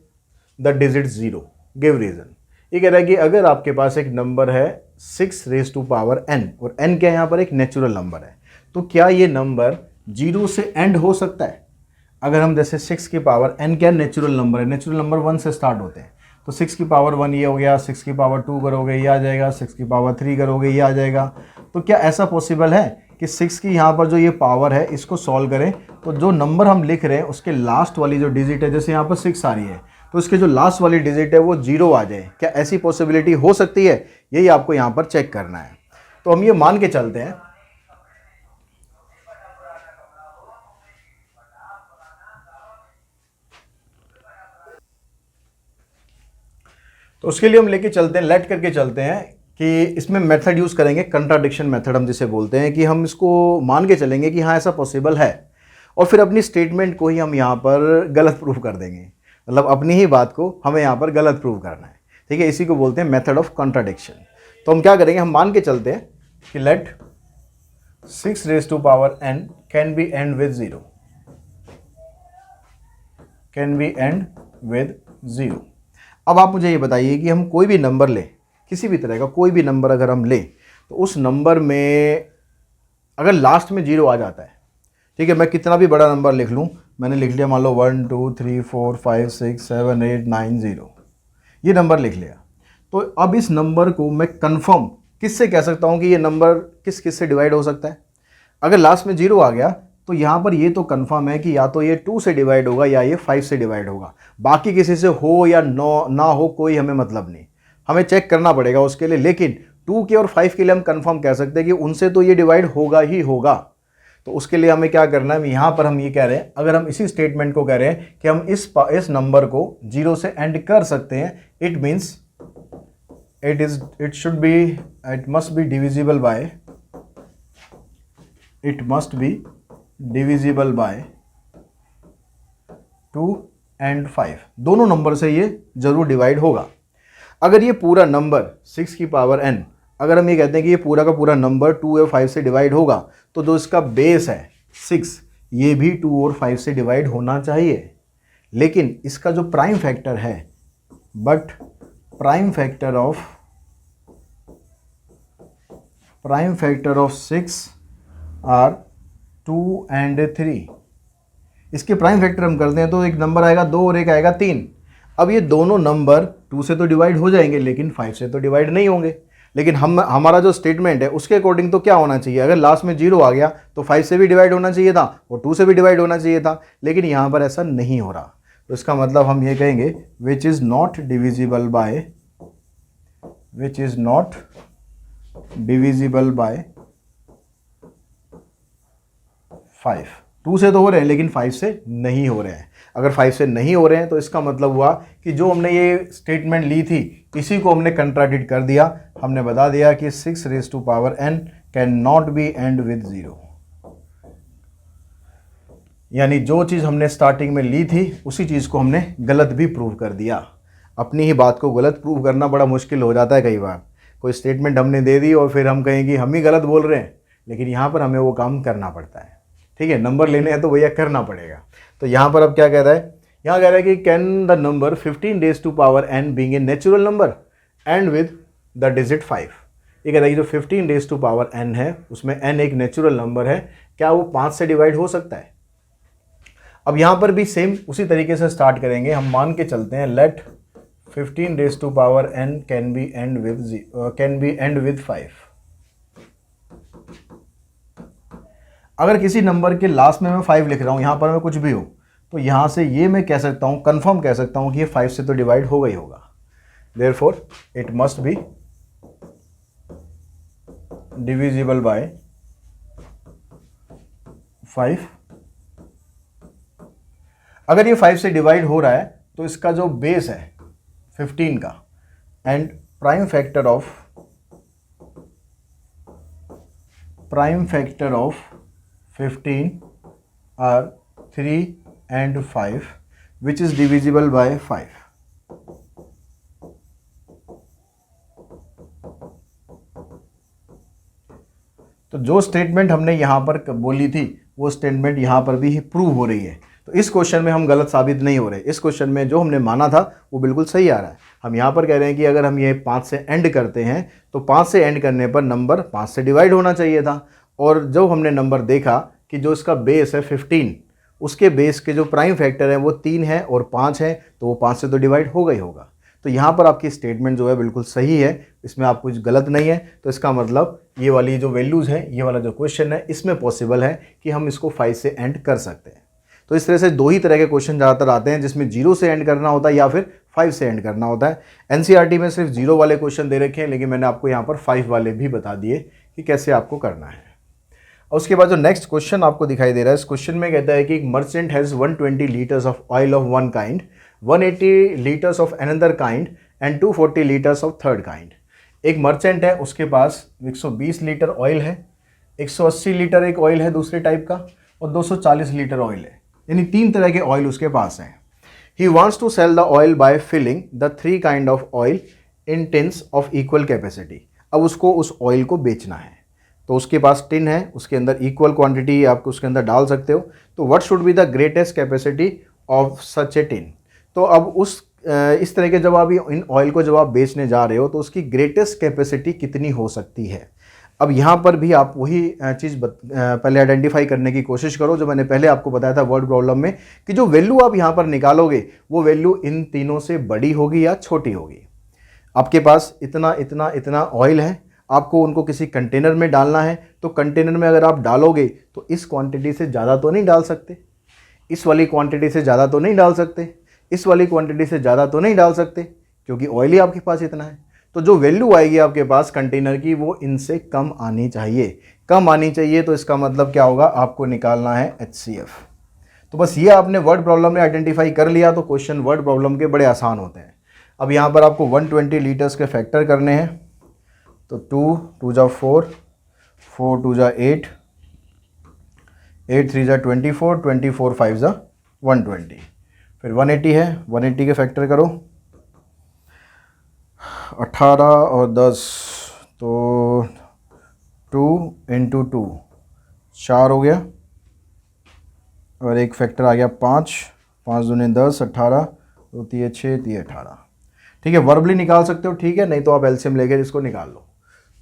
the digit 0? Give reason। ये कह रहा है कि अगर आपके पास एक नंबर है 6 raised to power n और n क्या यहाँ पर एक नेचुरल नंबर है, तो क्या ये नंबर 0 से एंड हो सकता है। अगर हम जैसे 6 की पावर n क्या नेचुरल नंबर है, नेचुरल नंबर 1 से स्टार्ट होते हैं। तो 6 की पावर 1 ये हो गया, 6 की पावर 2 करोगे ये आ जाएगा, 6 की पावर 3 करोगे ये आ जाएगा। तो क्या ऐसा पॉसिबल है कि 6 की यहाँ पर जो ये पावर है इसको सॉल्व करें तो जो नंबर हम लिख रहे हैं उसके लास्ट वाली जो डिजिट है, जैसे यहाँ पर 6 आ रही है तो इसके जो लास्ट वाली डिजिट है वो 0 आ जाए। क्या ऐसी पॉसिबिलिटी हो सकती है? यही आपको यहाँ पर चेक करना है। तो हम ये मान के चलते हैं तो उसके लिए हम लेके चलते हैं, लेट करके चलते हैं कि इसमें मेथड यूज़ करेंगे, कंट्राडिक्शन मेथड हम जिसे बोलते हैं, कि हम इसको मान के चलेंगे कि हाँ ऐसा पॉसिबल है और फिर अपनी स्टेटमेंट को ही हम यहाँ पर गलत प्रूव कर देंगे। मतलब अपनी ही बात को हमें यहाँ पर गलत प्रूव करना है। ठीक है, इसी को बोलते हैं मेथड ऑफ कंट्राडिक्शन। तो हम क्या करेंगे, हम मान के चलते हैं कि let 6 raise to power n can be end with 0, can be end with 0। अब आप मुझे ये बताइए कि हम कोई भी नंबर लें, किसी भी तरह का कोई भी नंबर अगर हम लें तो उस नंबर में अगर लास्ट में 0 आ जाता है, ठीक है, मैं कितना भी बड़ा नंबर लिख लूँ, मैंने लिख लिया मान लो 1 2 3 4 5 6 7 8 9 0, ये नंबर लिख लिया, तो अब इस नंबर को मैं कंफर्म किससे कह सकता हूँ कि ये नंबर किस किस से डिवाइड हो सकता है? अगर लास्ट में 0 आ गया तो यहाँ पर ये तो कंफर्म है कि या तो ये 2 से डिवाइड होगा या ये 5 से डिवाइड होगा। बाकी किसी से हो या ना हो कोई हमें मतलब नहीं, हमें चेक करना पड़ेगा उसके लिए। लेकिन 2 के और 5 के लिए हम कंफर्म कह सकते हैं कि उनसे तो ये डिवाइड होगा ही होगा। तो उसके लिए हमें क्या करना है, यहाँ पर हम ये कह रहे हैं, अगर हम इसी स्टेटमेंट को कह रहे हैं कि हम इस नंबर को 0 से एंड कर सकते हैं, it means it must be divisible by 2 and 5, दोनों नंबर से ये जरूर डिवाइड होगा। अगर ये पूरा नंबर 6 की पावर n, अगर हम ये कहते हैं कि ये पूरा का पूरा नंबर 2 और 5 से डिवाइड होगा तो जो इसका बेस है 6, ये भी 2 और 5 से डिवाइड होना चाहिए। लेकिन इसका जो प्राइम फैक्टर है, but prime factor of 6 are 2 and 3, इसके प्राइम फैक्टर हम करते हैं तो एक नंबर आएगा 2 और एक आएगा 3। अब ये दोनों नंबर 2 से तो डिवाइड हो जाएंगे लेकिन 5 से तो डिवाइड नहीं होंगे। लेकिन हमारा जो स्टेटमेंट है उसके अकॉर्डिंग तो क्या होना चाहिए, अगर लास्ट में 0 आ गया तो 5 से भी डिवाइड होना चाहिए था और 2 से भी डिवाइड होना चाहिए था, लेकिन यहाँ पर ऐसा नहीं हो रहा। तो इसका मतलब हम ये कहेंगे which is not divisible by 5। 2 से तो हो रहे हैं लेकिन 5 से नहीं हो रहे हैं। अगर 5 से नहीं हो रहे हैं तो इसका मतलब हुआ कि जो हमने ये स्टेटमेंट ली थी इसी को हमने कंट्राडिक्ट कर दिया। हमने बता दिया कि 6 raise to power n can not be end with 0, यानी जो चीज़ हमने स्टार्टिंग में ली थी उसी चीज़ को हमने गलत भी प्रूव कर दिया। अपनी ही बात को गलत प्रूव करना बड़ा मुश्किल हो जाता है कई बार। कोई स्टेटमेंट हमने दे दी और फिर हम कहें कि हम ही गलत बोल रहे हैं, लेकिन यहाँ पर हमें वो काम करना पड़ता है। ठीक है, नंबर लेने हैं तो भैया करना पड़ेगा। तो यहाँ पर अब क्या कह रहा है, यहाँ कह रहा है कि can the number 15 raise to power n being a natural number end with the digit 5। ये कह रहा है कि जो 15 रेज़ टू पावर n है उसमें n एक नेचुरल नंबर है, क्या वो 5 से डिवाइड हो सकता है? अब यहाँ पर भी सेम उसी तरीके से स्टार्ट करेंगे। हम मान के चलते हैं let 15 raise to power n can be end with 5। अगर किसी नंबर के लास्ट में मैं 5 लिख रहा हूँ, यहाँ पर मैं कुछ भी हो, तो यहाँ से ये मैं कह सकता हूँ, कंफर्म कह सकता हूँ कि ये 5 से तो डिवाइड होगा ही होगा। Therefore it must be divisible by 5। अगर ये 5 से डिवाइड हो रहा है तो इसका जो बेस है 15 का and prime factor of 15 are 3 and 5 which is divisible by 5। तो जो स्टेटमेंट हमने यहाँ पर बोली थी वो स्टेटमेंट यहाँ पर भी प्रूव हो रही है। तो इस क्वेश्चन में हम गलत साबित नहीं हो रहे। इस क्वेश्चन में जो हमने माना था वो बिल्कुल सही आ रहा है। हम यहाँ पर कह रहे हैं कि अगर हम ये 5 से एंड करते हैं तो 5 से एंड करने पर नंबर 5 से डिवाइड होना चाहिए था। और जो हमने नंबर देखा कि जो इसका बेस है 15, उसके बेस के जो प्राइम फैक्टर है वो 3 है और 5 है, तो वो 5 से तो डिवाइड होगा ही होगा। तो यहाँ पर आपकी स्टेटमेंट जो है बिल्कुल सही है, इसमें आप कुछ गलत नहीं है। तो इसका मतलब ये वाली जो वैल्यूज़ हैं, ये वाला जो क्वेश्चन है, इसमें पॉसिबल है कि हम इसको 5 से एंड कर सकते हैं। तो इस तरह से दो ही तरह के क्वेश्चन ज़्यादातर आते हैं, जिसमें 0 से एंड करना होता है या फिर 5 से एंड करना होता है। एनसीईआरटी में सिर्फ 0 वाले क्वेश्चन दे रखे हैं, लेकिन मैंने आपको यहाँ पर 5 वाले भी बता दिए कि कैसे आपको करना है। और उसके बाद जो नेक्स्ट क्वेश्चन आपको दिखाई दे रहा है, इस क्वेश्चन में कहता है कि एक merchant has 120 litres of oil of one kind, 180 litres of another kind and 240 litres of third kind. एक मर्चेंट है, उसके पास 120 लीटर ऑयल है, 180 लीटर एक ऑयल है दूसरे टाइप का, और 240 लीटर ऑयल है, यानी 3 तरह के ऑयल उसके पास हैं। He wants to sell the oil by filling the 3 kind of oil in tins of equal capacity. अब उसको उस ऑयल को बेचना है, तो उसके पास टिन है, उसके अंदर इक्वल क्वांटिटी आप उसके अंदर डाल सकते हो। तो what should be the greatest capacity of such A tin. तो अब इस तरह के जब आप इन ऑयल को जब आप बेचने जा रहे हो, तो उसकी ग्रेटेस्ट कैपेसिटी कितनी हो सकती है। अब यहाँ पर भी आप वही चीज़ पहले आइडेंटिफाई करने की कोशिश करो, जो मैंने पहले आपको बताया था वर्ड प्रॉब्लम में, कि जो वैल्यू आप यहाँ पर निकालोगे वो वैल्यू इन तीनों से बड़ी होगी या छोटी होगी। आपके पास इतना इतना इतना ऑयल है, आपको उनको किसी कंटेनर में डालना है, तो कंटेनर में अगर आप डालोगे तो इस क्वांटिटी से ज़्यादा तो नहीं डाल सकते, इस वाली क्वांटिटी से ज़्यादा तो नहीं डाल सकते, इस वाली क्वांटिटी से ज़्यादा तो नहीं डाल सकते, क्योंकि ऑयल ही आपके पास इतना है। तो जो वैल्यू आएगी आपके पास कंटेनर की, वो इनसे कम आनी चाहिए, कम आनी चाहिए। तो इसका मतलब क्या होगा, आपको निकालना है HCF। तो बस ये आपने वर्ड प्रॉब्लम में आइडेंटिफाई कर लिया, तो क्वेश्चन वर्ड प्रॉब्लम के बड़े आसान होते हैं। अब यहाँ पर आपको 120 लीटर्स के फैक्टर करने हैं, तो 2 2 जा 4, 4 2 जा 8, 8 3 जा 24, 24 5 जा 120, फिर 180 है, 180 के फैक्टर करो, 18 और 10, तो 2 × 2 4 हो गया, और एक फैक्टर आ गया 5, 5 दूनी 10, 18, 2 3 6, 3 18। ठीक है, वर्बली निकाल सकते हो, ठीक है, नहीं तो आप एलसीएम लेकर इसको निकाल लो।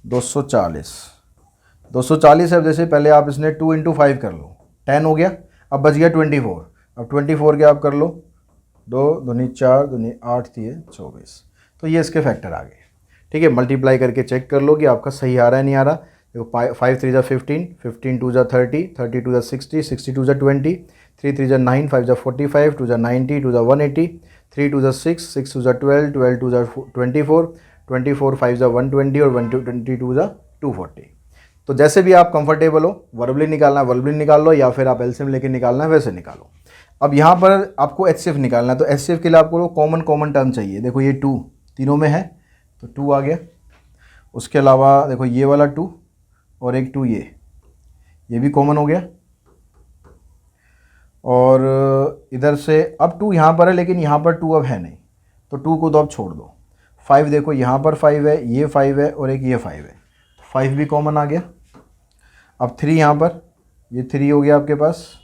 240 है। अब जैसे पहले आप इसने 2 × 5 कर लो, 10 हो गया, अब बच गया 24। अब 24 के आप कर लो, 2 दूनी 4, दूनी 8, 3 24। तो ये इसके फैक्टर आ गए। ठीक है, मल्टीप्लाई करके चेक कर लो कि आपका सही आ रहा है नहीं आ रहा। देखो 5 3 जा 15, 15 2 जा 30, 30 2 जा 60, 60 2 जा 20, 3 3 जा 9, 5 जा 45, 2 जा 90, 2 जा 180, 3 2 जा 6, 6 2 जा 12, 12 2 जा 24, 24 5 जा 120 और 122 जा 240। तो जैसे भी आप कंफर्टेबल हो, वर्बली निकालना है वर्बली निकाल लो, या फिर आप एलसीएम लेके निकालना है वैसे निकालो। अब यहाँ पर आपको HCF निकालना है, तो HCF के लिए आपको कॉमन टर्म चाहिए। देखो ये 2 तीनों में है, तो 2 आ गया। उसके अलावा देखो ये वाला 2 और एक 2 ये भी कॉमन हो गया। और इधर से अब 2 यहाँ पर है, लेकिन यहाँ पर 2 अब है नहीं, तो 2 को तो अब छोड़ दो। 5 देखो यहाँ पर 5 है, ये 5 है और एक ये 5 है, 5 भी कॉमन आ गया। अब 3 यहाँ पर, ये 3 हो गया आपके पास,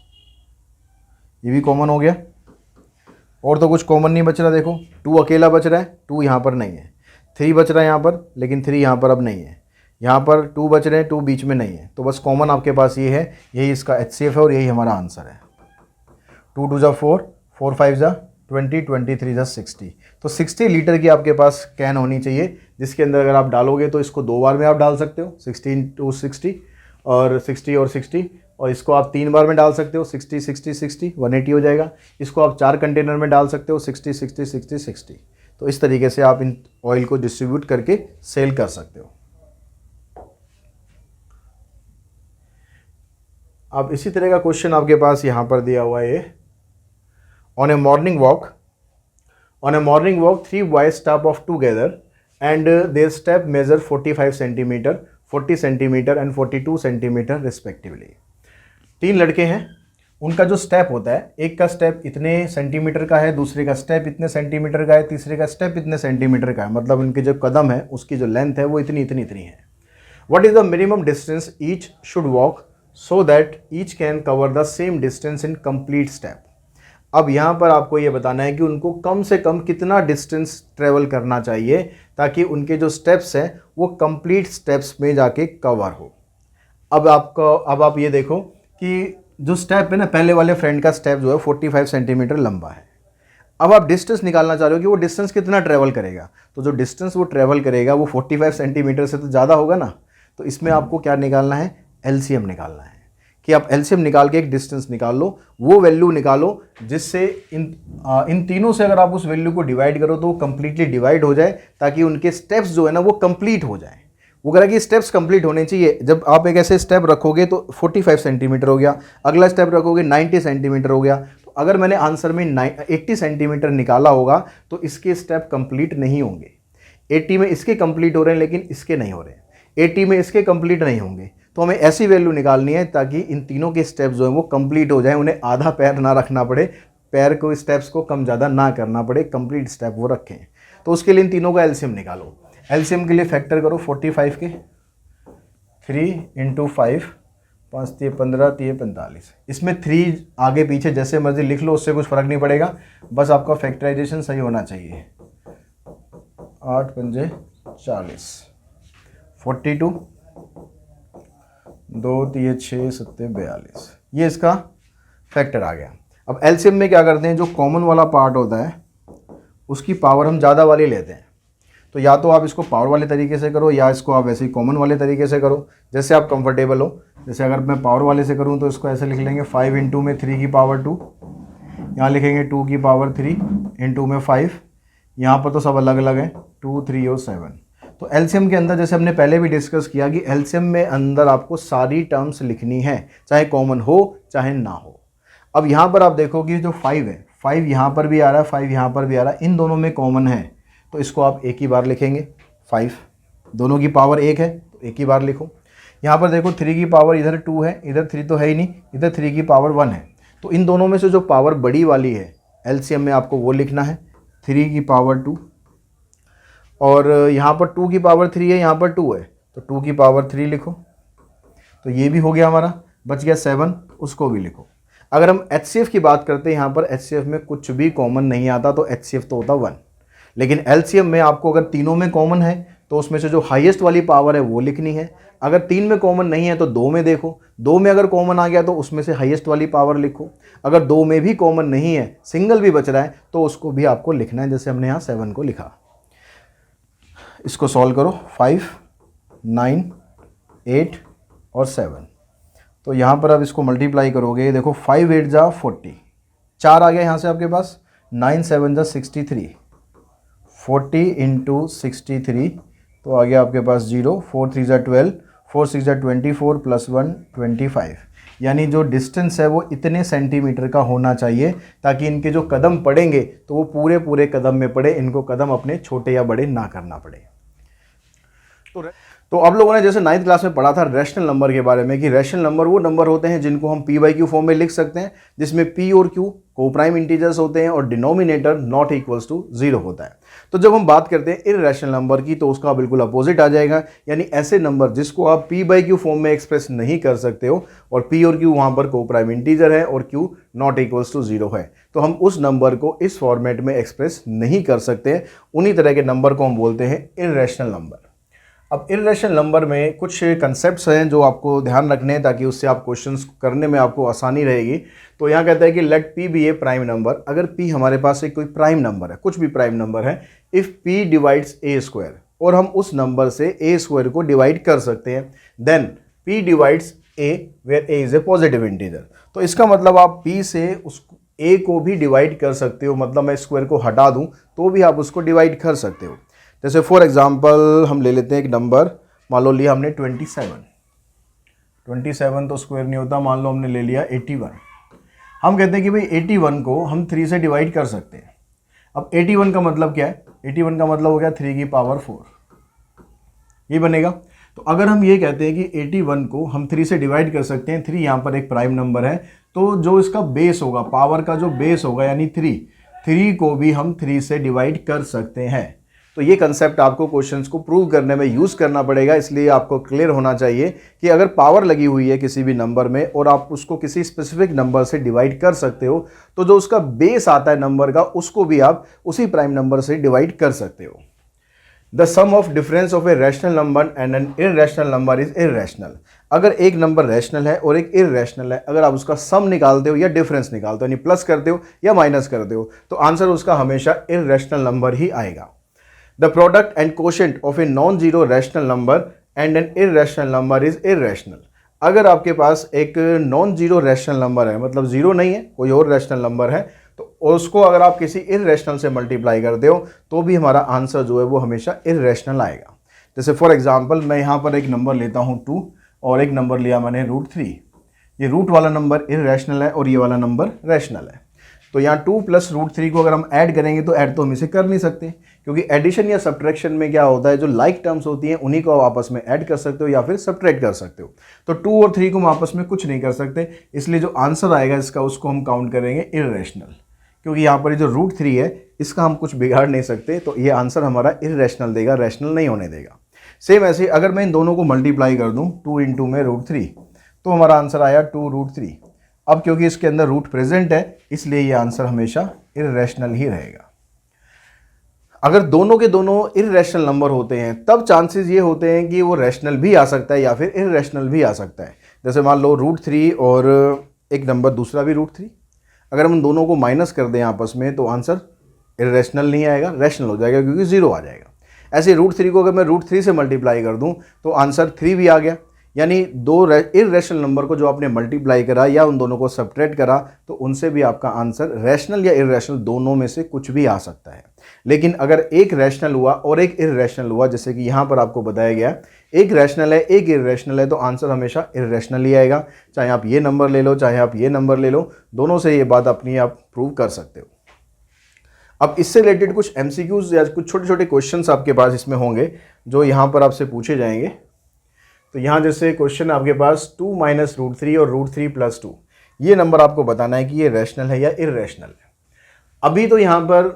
ये भी कॉमन हो गया। और तो कुछ कॉमन नहीं बच रहा। देखो 2 अकेला बच रहा है, 2 यहाँ पर नहीं है। 3 बच रहा है यहाँ पर, लेकिन 3 यहाँ पर अब नहीं है। यहाँ पर 2 बच रहे हैं, 2 बीच में नहीं है, तो बस कॉमन आपके पास ये है, यही इसका HCF है और यही हमारा आंसर है। 2 2 जा 4, 4 5 जा 20, 23 जा 60। तो 60 लीटर की आपके पास कैन होनी चाहिए, जिसके अंदर अगर आप डालोगे तो इसको 2 बार में आप डाल सकते हो, 16 2 60 और 60 और 60, और इसको आप 3 बार में डाल सकते हो, 60 60 60 180 हो जाएगा। इसको आप 4 कंटेनर में डाल सकते हो, 60 60 60 60। तो इस तरीके से आप इन ऑयल को डिस्ट्रीब्यूट करके सेल कर सकते हो। अब इसी तरह का क्वेश्चन आपके पास यहाँ पर दिया हुआ है। On a morning walk 3 boys stop off together and their step measure 45 centimetre, 40 centimetre and 42 centimetre respectively. 3 लड़के हैं, उनका जो स्टेप होता है, एक का स्टेप इतने सेंटीमीटर का है, दूसरे का स्टेप इतने सेंटीमीटर का है, तीसरे का स्टेप इतने सेंटीमीटर का है, मतलब उनके जो कदम है उसकी जो लेंथ है वो इतनी है। What is the minimum distance each should walk so that each can cover the same distance in complete step. अब यहाँ पर आपको ये बताना है कि उनको कम से कम कितना डिस्टेंस ट्रेवल करना चाहिए ताकि उनके जो स्टेप्स हैं वो कंप्लीट स्टेप्स में जाके कवर हो। अब आप ये देखो कि जो स्टेप है ना, पहले वाले फ्रेंड का स्टेप जो है 45 सेंटीमीटर लंबा है। अब आप डिस्टेंस निकालना चाह रहे हो कि वो डिस्टेंस कितना ट्रैवल करेगा, तो जो डिस्टेंस वो ट्रैवल करेगा वो 45 सेंटीमीटर से तो ज़्यादा होगा ना। तो इसमें आपको क्या निकालना है, एलसीएम निकालना है, कि आप एलसीएम निकाल के एक डिस्टेंस निकाल लो, वो वैल्यू निकालो जिससे इन तीनों से अगर आप उस वैल्यू को डिवाइड करो तो वो कंप्लीटली डिवाइड हो जाए, ताकि उनके स्टेप्स जो है ना वो कंप्लीट हो जाए। वो कह रहा है कि स्टेप्स कंप्लीट होने चाहिए। जब आप एक ऐसे स्टेप रखोगे तो 45 सेंटीमीटर हो गया, अगला स्टेप रखोगे 90 सेंटीमीटर हो गया। तो अगर मैंने आंसर में 80 सेंटीमीटर निकाला होगा तो इसके स्टेप कंप्लीट नहीं होंगे। 80 में इसके कंप्लीट हो रहे हैं लेकिन इसके नहीं हो रहे हैं, 80 में इसके कंप्लीट नहीं होंगे। तो हमें ऐसी वैल्यू निकालनी है ताकि इन तीनों के स्टेप्स जो हैं वो कंप्लीट हो जाए, उन्हें आधा पैर ना रखना पड़े, पैर को स्टेप्स को कम ज़्यादा ना करना पड़े, कंप्लीट स्टेप वो रखें। तो उसके लिए इन तीनों का एलसीएम निकालो। एलसीएम के लिए फैक्टर करो 45 के, 3 × 5, 5 × 15, 3 × 45। इसमें 3 आगे पीछे जैसे मर्जी लिख लो, उससे कुछ फ़र्क नहीं पड़ेगा, बस आपका फैक्टराइजेशन सही होना चाहिए। 8 × 40, 42, 2 × 6 = 42। ये इसका फैक्टर आ गया। अब एलसीएम में क्या करते हैं, जो कॉमन वाला पार्ट होता है उसकी पावर हम ज़्यादा वाली लेते हैं। तो या तो आप इसको पावर वाले तरीके से करो या इसको आप वैसे ही कॉमन वाले तरीके से करो, जैसे आप कंफर्टेबल हो। जैसे अगर मैं पावर वाले से करूं तो इसको ऐसे लिख लेंगे 5 × में 3 की पावर 2, यहाँ लिखेंगे 2 की पावर 3 × में 5, यहाँ पर तो सब अलग अलग है 2, 3 और 7। तो एलसीएम के अंदर जैसे हमने पहले भी डिस्कस किया कि एलसीएम में अंदर आपको सारी टर्म्स लिखनी है, चाहे कॉमन हो चाहे ना हो। अब यहाँ पर आप देखो कि जो 5 है, 5 यहाँ पर भी आ रहा है, 5 यहाँ पर भी आ रहा है, इन दोनों में कॉमन है तो इसको आप एक ही बार लिखेंगे 5। दोनों की पावर 1 है तो एक ही बार लिखो। यहाँ पर देखो 3 की पावर इधर 2 है, इधर 3 तो है ही नहीं, इधर 3 की पावर 1 है। तो इन दोनों में से जो पावर बड़ी वाली है एलसीएम में आपको वो लिखना है 3 की पावर 2, और यहाँ पर 2 की पावर 3 है, यहाँ पर 2 है तो 2 की पावर 3 लिखो। तो ये भी हो गया हमारा, बच गया 7, उसको भी लिखो। अगर हम एचसीएफ की बात करते हैं, यहाँ पर एचसीएफ में कुछ भी कॉमन नहीं आता तो एचसीएफ तो होता 1, लेकिन एलसीएम में आपको अगर तीनों में कॉमन है तो उसमें से जो हाईएस्ट वाली पावर है वो लिखनी है। अगर 3 में कॉमन नहीं है तो 2 में देखो, 2 में अगर कॉमन आ गया तो उसमें से हाईएस्ट वाली पावर लिखो। अगर 2 में भी कॉमन नहीं है, सिंगल भी बच रहा है तो उसको भी आपको लिखना है, जैसे हमने यहाँ 7 को लिखा। इसको सॉल्व करो, 5, 9, 8 और 7। तो यहाँ पर आप इसको मल्टीप्लाई करोगे, देखो 5 8 जा 40, 4 आ गया यहाँ से आपके पास, 9 7 जा 63, 40 × 63 तो आ गया आपके पास 0, 4 3 जा 12, 4 6 जा 24 + 1 25। यानी जो डिस्टेंस है वो इतने सेंटीमीटर का होना चाहिए ताकि इनके जो कदम पड़ेंगे तो वो पूरे पूरे कदम में पड़े, इनको कदम अपने छोटे या बड़े ना करना पड़े। तो अब लोगों ने जैसे 9th क्लास में पढ़ा था रैशनल नंबर के बारे में कि रैशनल नंबर वो नंबर होते हैं जिनको हम p/q फॉर्म में लिख सकते हैं, जिसमें p और q को प्राइम इंटीजर्स होते हैं और डिनोमिनेटर नॉट इक्वल्स टू 0 होता है। तो जब हम बात करते हैं इररेशनल नंबर की तो उसका बिल्कुल अपोजिट आ जाएगा, यानी ऐसे नंबर जिसको आप p/q फॉर्म में एक्सप्रेस नहीं कर सकते हो और p और q वहाँ पर को प्राइम इंटीजर है और q नॉट इक्वल्स टू 0 है, तो हम उस नंबर को इस फॉर्मेट में एक्सप्रेस नहीं कर सकते। उन्हीं तरह के नंबर को हम बोलते हैं इररेशनल नंबर। अब इररेशनल नंबर में कुछ कंसेप्ट्स हैं जो आपको ध्यान रखने हैं ताकि उससे आप क्वेश्चंस करने में आपको आसानी रहेगी। तो यहाँ कहता है कि लेट p बी ए प्राइम नंबर। अगर p हमारे पास एक कोई प्राइम नंबर है, कुछ भी प्राइम नंबर है, इफ़ p डिवाइड्स a² और हम उस नंबर से a² को डिवाइड कर सकते हैं, then p divides a where a is a positive integer. तो इसका मतलब आप p से उस a को भी डिवाइड कर सकते हो, मतलब मैं स्क्वायर को हटा दूँ तो भी आप उसको डिवाइड कर सकते हो। जैसे फॉर एग्जांपल हम ले लेते हैं एक नंबर, मान लो लिया हमने 27 तो स्क्वायर नहीं होता, मान लो हमने ले लिया 81। हम कहते हैं कि भाई 81 को हम 3 से डिवाइड कर सकते हैं। अब 81 का मतलब क्या है, 81 का मतलब हो गया 3 की पावर 4, ये बनेगा। तो अगर हम ये कहते हैं कि 81 को हम 3 से डिवाइड कर सकते हैं, 3 यहाँ पर एक प्राइम नंबर है, तो जो इसका बेस होगा, पावर का जो बेस होगा यानी 3 को भी हम 3 से डिवाइड कर सकते हैं। तो ये कंसेप्ट आपको क्वेश्चंस को प्रूव करने में यूज़ करना पड़ेगा, इसलिए आपको क्लियर होना चाहिए कि अगर पावर लगी हुई है किसी भी नंबर में और आप उसको किसी स्पेसिफिक नंबर से डिवाइड कर सकते हो, तो जो उसका बेस आता है नंबर का उसको भी आप उसी प्राइम नंबर से डिवाइड कर सकते हो। The sum of difference of a rational number and an irrational number is irrational. अगर एक नंबर रैशनल है और एक इररेशनल है, अगर आप उसका सम निकालते हो या डिफरेंस निकालते हो, यानी प्लस करते हो या माइनस करते हो, तो आंसर उसका हमेशा इररेशनल नंबर ही आएगा। The product and quotient of a non zero rational number and an irrational number is irrational. अगर आपके पास एक नॉन जीरो रैशनल नंबर है, मतलब जीरो नहीं है, कोई और रैशनल नंबर है, तो उसको अगर आप किसी इररेशनल से मल्टीप्लाई करते हो तो भी हमारा आंसर जो है वो हमेशा इररेशनल आएगा। जैसे फॉर एग्जांपल मैं यहाँ पर एक नंबर लेता हूँ 2 और एक नंबर लिया मैंने √3। ये रूट वाला नंबर इररेशनल है और ये वाला नंबर रैशनल है। तो यहाँ 2 + √3 को अगर हम ऐड करेंगे तो ऐड तो हम इसे कर नहीं सकते, क्योंकि एडिशन या सब्ट्रैक्शन में क्या होता है, जो लाइक टर्म्स होती हैं उन्हीं को आप आपस में ऐड कर सकते हो या फिर सब्ट्रैक्ट कर सकते हो। तो 2 और 3 को हम आपस में कुछ नहीं कर सकते, इसलिए जो आंसर आएगा इसका उसको हम काउंट करेंगे इररेशनल, क्योंकि यहाँ पर जो √3 है इसका हम कुछ बिगाड़ नहीं सकते, तो ये आंसर हमारा इररेशनल देगा, रैशनल नहीं होने देगा। सेम ऐसे अगर मैं इन दोनों को मल्टीप्लाई कर दूँ 2 × में √3, तो हमारा आंसर आया 2√3। अब क्योंकि इसके अंदर रूट प्रेजेंट है इसलिए ये आंसर हमेशा इररेशनल ही रहेगा। अगर दोनों के दोनों इररेशनल नंबर होते हैं तब चांसेस ये होते हैं कि वो रैशनल भी आ सकता है या फिर इररेशनल भी आ सकता है। जैसे मान लो √3 और एक नंबर दूसरा भी √3, अगर हम दोनों को माइनस कर दें आपस में तो आंसर इररेशनल नहीं आएगा, रैशनल हो जाएगा, क्योंकि 0 आ जाएगा। ऐसे √3 को अगर मैं √3 से मल्टीप्लाई कर दूं तो आंसर 3 भी आ गया, यानी दो इररेशनल नंबर को जो आपने मल्टीप्लाई करा या उन दोनों को सब्ट्रैक्ट करा तो उनसे भी आपका आंसर रैशनल या इररेशनल दोनों में से कुछ भी आ सकता है। लेकिन अगर एक रैशनल हुआ और एक इररेशनल हुआ, जैसे कि यहाँ पर आपको बताया गया एक रैशनल है एक इररेशनल है, तो आंसर हमेशा इररेशनल ही आएगा। चाहे आप ये नंबर ले लो चाहे आप ये नंबर ले लो, दोनों से ये बात अपनी आप प्रूव कर सकते हो। अब इससे रिलेटेड कुछ MCQs या कुछ छोटे छोटे क्वेश्चंस आपके पास इसमें होंगे जो यहाँ पर आपसे पूछे जाएंगे। तो यहाँ जैसे क्वेश्चन आपके पास 2 - √3 और √3 + 2, ये नंबर आपको बताना है कि ये रैशनल है या इररेशनल है। अभी तो यहाँ पर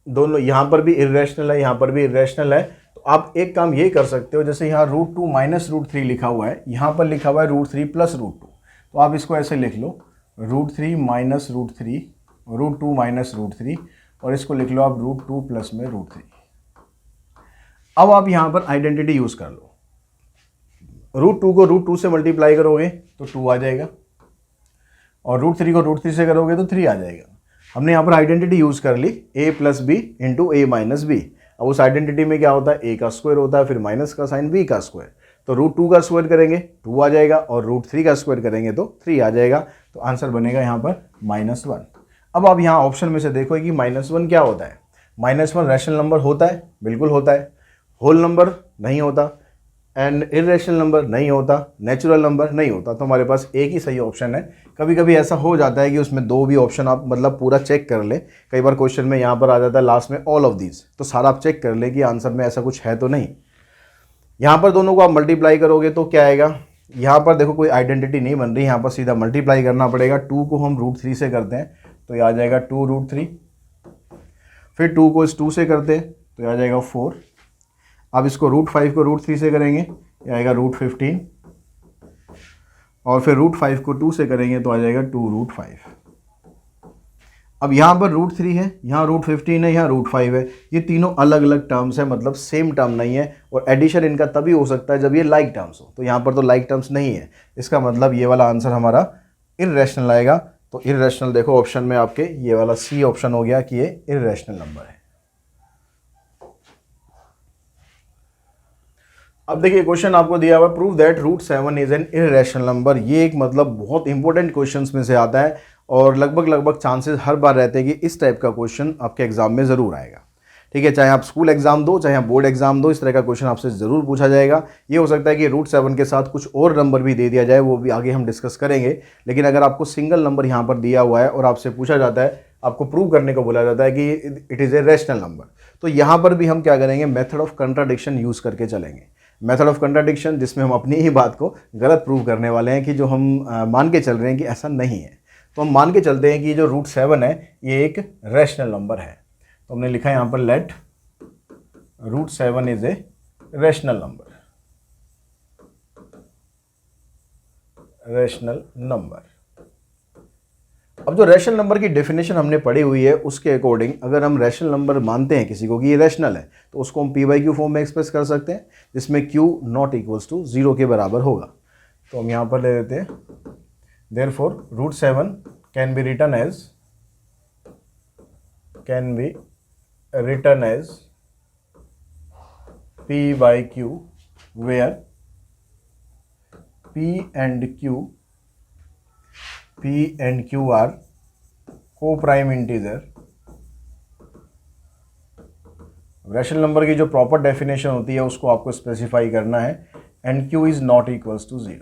दोनों, यहाँ पर भी इररेशनल है यहाँ पर भी इररेशनल है, तो आप एक काम ये कर सकते हो, जैसे यहाँ √2 - √3 लिखा हुआ है, यहाँ पर लिखा हुआ है √3 + √2, तो आप इसको ऐसे लिख लो √3 - √3 √2 - √3 और इसको लिख लो आप √2 + में √3। अब आप यहाँ पर आइडेंटिटी यूज़ कर लो, √2 को √2 से मल्टीप्लाई करोगे तो 2 आ जाएगा और √3 को √3 से करोगे तो 3 आ जाएगा। हमने यहाँ पर आइडेंटिटी यूज़ कर ली a + b × a - b। अब उस आइडेंटिटी में क्या होता है, a का स्क्वायर होता है, फिर माइनस का साइन b का स्क्वायर, तो √2 का स्क्वायर करेंगे 2 आ जाएगा और √3 का स्क्वायर करेंगे तो 3 आ जाएगा, तो आंसर बनेगा यहाँ पर -1। अब आप यहाँ ऑप्शन में से देखो कि -1 क्या होता है। -1 रैशनल नंबर होता है, बिल्कुल होता है, होल नंबर नहीं होता, एंड इररेशनल नंबर नहीं होता, नेचुरल नंबर नहीं होता, तो हमारे पास एक ही सही ऑप्शन है। कभी कभी ऐसा हो जाता है कि उसमें 2 भी ऑप्शन आप मतलब पूरा चेक कर ले, कई बार क्वेश्चन में यहाँ पर आ जाता है लास्ट में ऑल ऑफ दीज, तो सारा आप चेक कर ले कि आंसर में ऐसा कुछ है तो नहीं। यहाँ पर दोनों को आप मल्टीप्लाई करोगे तो क्या आएगा, यहाँ पर देखो कोई आइडेंटिटी नहीं बन रही, यहाँ पर सीधा मल्टीप्लाई करना पड़ेगा। 2 को हम √3 से करते हैं तो ये आ जाएगा 2√3, फिर 2 को इस 2 से करते हैं तो ये आ जाएगा 4। अब इसको √5 को √3 से करेंगे ये आएगा √15 और फिर √5 को 2 से करेंगे तो आ जाएगा 2√5। अब यहाँ पर √3 है, यहाँ √15 है, यहाँ √5 है, ये तीनों अलग अलग टर्म्स है, मतलब सेम टर्म नहीं है, और एडिशन इनका तभी हो सकता है जब ये लाइक टर्म्स हो, तो यहाँ पर तो लाइक टर्म्स नहीं है, इसका मतलब ये वाला आंसर हमारा इररेशनल आएगा। तो इररेशनल देखो ऑप्शन में आपके ये वाला सी ऑप्शन हो गया कि ये इररेशनल नंबर है। अब देखिए क्वेश्चन आपको दिया हुआ prove that √7 is an irrational number. ये एक मतलब बहुत इंपॉर्टेंट क्वेश्चंस में से आता है और लगभग चांसेस हर बार रहते हैं कि इस टाइप का क्वेश्चन आपके एग्जाम में ज़रूर आएगा। ठीक है, चाहे आप स्कूल एग्जाम दो चाहे आप बोर्ड एग्जाम दो, इस तरह का क्वेश्चन आपसे ज़रूर पूछा जाएगा। ये हो सकता है कि √7 के साथ कुछ और नंबर भी दे दिया जाए, वो भी आगे हम डिस्कस करेंगे। लेकिन अगर आपको सिंगल नंबर यहाँ पर दिया हुआ है और आपसे पूछा जाता है, आपको प्रूव करने को बोला जाता है कि it is a rational number, तो यहाँ पर भी हम क्या करेंगे, मेथड ऑफ कंट्राडिक्शन यूज़ करके चलेंगे। मेथड ऑफ कंट्राडिक्शन जिसमें हम अपनी ही बात को गलत प्रूव करने वाले हैं कि जो हम मान के चल रहे हैं कि ऐसा नहीं है। तो हम मान के चलते हैं कि जो √7 है ये एक रैशनल नंबर है, तो हमने लिखा है यहाँ पर let √7 is a rational number, rational number. अब जो रैशनल नंबर की डेफिनेशन हमने पढ़ी हुई है उसके अकॉर्डिंग अगर हम रैशनल नंबर मानते हैं किसी को कि ये रैशनल है तो उसको हम p/q फॉर्म में एक्सप्रेस कर सकते हैं, जिसमें q ≠ = 0 के बराबर होगा। तो हम यहाँ पर ले लेते हैं therefore √7 can be written as P by Q, where P and Q are co-prime integer। Rational number की जो प्रॉपर डेफिनेशन होती है उसको आपको स्पेसिफाई करना है, and Q is not equals to 0।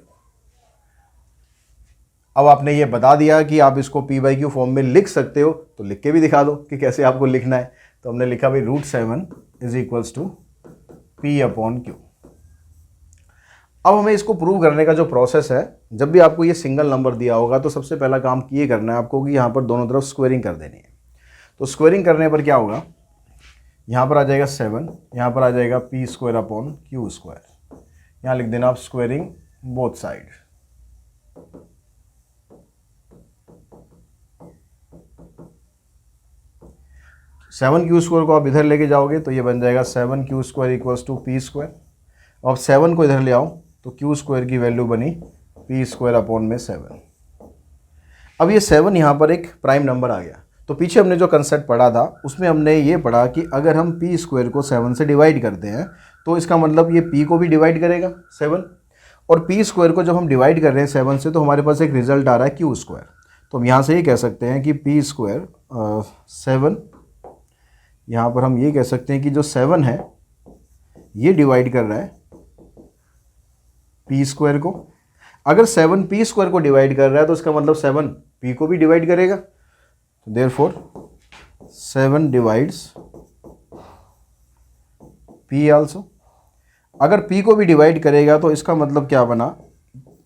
अब आपने ये बता दिया कि आप इसको P by Q फॉर्म में लिख सकते हो, तो लिख के भी दिखा दो कि कैसे आपको लिखना है। तो हमने लिखा भाई √7 is equals to P upon Q। अब हमें इसको प्रूव करने का जो प्रोसेस है, जब भी आपको ये सिंगल नंबर दिया होगा तो सबसे पहला काम ये करना है आपको कि यहाँ पर दोनों तरफ स्क्वेयरिंग कर देनी है। तो स्क्वेयरिंग करने पर क्या होगा, यहाँ पर आ जाएगा 7, यहाँ पर आ जाएगा P² अपॉन Q²। यहाँ लिख देना आप squaring both side. Seven Q² को आप इधर लेके जाओगे तो ये बन जाएगा 7Q² इक्वल्स टू P²। अब 7 को इधर ले आओ तो Q² की वैल्यू बनी P² अपॉन में 7। अब ये 7 यहाँ पर एक प्राइम नंबर आ गया। तो पीछे हमने जो कंसेप्ट पढ़ा था उसमें हमने ये पढ़ा कि अगर हम P² को 7 से डिवाइड करते हैं तो इसका मतलब ये P को भी डिवाइड करेगा 7, और P² को जब हम डिवाइड कर रहे हैं 7 से तो हमारे पास एक रिजल्ट आ रहा है Q²। तो हम यहाँ से ये कह सकते हैं कि P² 7, यहाँ पर हम ये कह सकते हैं कि जो 7 है ये डिवाइड कर रहा है P² को। अगर 7 P² को डिवाइड कर रहा है तो इसका मतलब 7 P को भी डिवाइड करेगा। तो देयरफॉर 7 डिवाइड्स P आल्सो। अगर P को भी डिवाइड करेगा तो इसका मतलब क्या बना,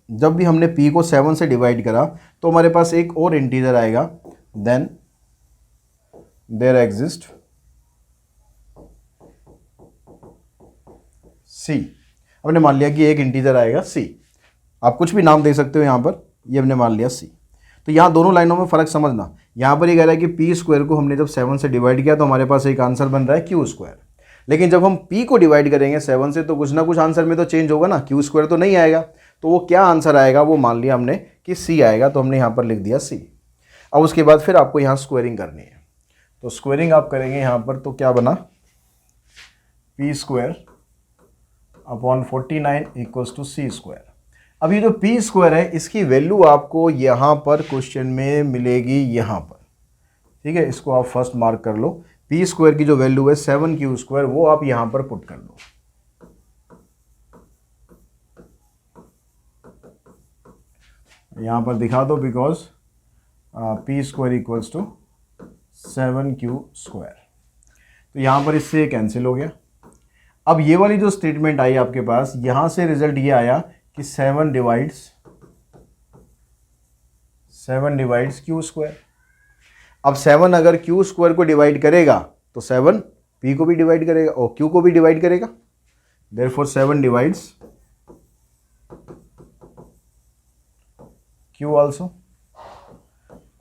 जब भी हमने P को 7 से डिवाइड करा तो हमारे पास एक और इंटीजर आएगा, देन देयर एग्जिस्ट C। हमने मान लिया कि एक इंटीजर आएगा C, आप कुछ भी नाम दे सकते हो यहाँ पर, ये हमने मान लिया C। तो यहाँ दोनों लाइनों में फ़र्क समझना। यहाँ पर ये कह रहा है कि P² को हमने जब 7 से डिवाइड किया तो हमारे पास एक आंसर बन रहा है Q²। लेकिन जब हम P को डिवाइड करेंगे 7 से तो कुछ ना कुछ आंसर में तो चेंज होगा ना, Q² तो नहीं आएगा। तो वो क्या आंसर आएगा वो मान लिया हमने कि C आएगा, तो हमने यहाँ पर लिख दिया C। अब उसके बाद फिर आपको यहाँ स्क्वेयरिंग करनी है। तो स्क्वेयरिंग आप करेंगे यहाँ पर, तो क्या बना, P² upon 49 equals to C²। अब ये जो P² है इसकी वैल्यू आपको यहाँ पर क्वेश्चन में मिलेगी यहाँ पर, ठीक है। इसको आप फर्स्ट मार्क कर लो। P² की जो वैल्यू है 7Q², वो आप यहाँ पर पुट कर लो। यहाँ पर दिखा दो, because P² equals to 7Q²। तो यहाँ पर इससे कैंसिल हो गया। अब ये वाली जो स्टेटमेंट आई आपके पास, यहां से रिजल्ट ये आया कि 7 डिवाइड्स Q²। अब 7 अगर Q² को डिवाइड करेगा तो 7 P को भी डिवाइड करेगा और Q को भी डिवाइड करेगा, देयरफॉर 7 डिवाइड्स Q आल्सो।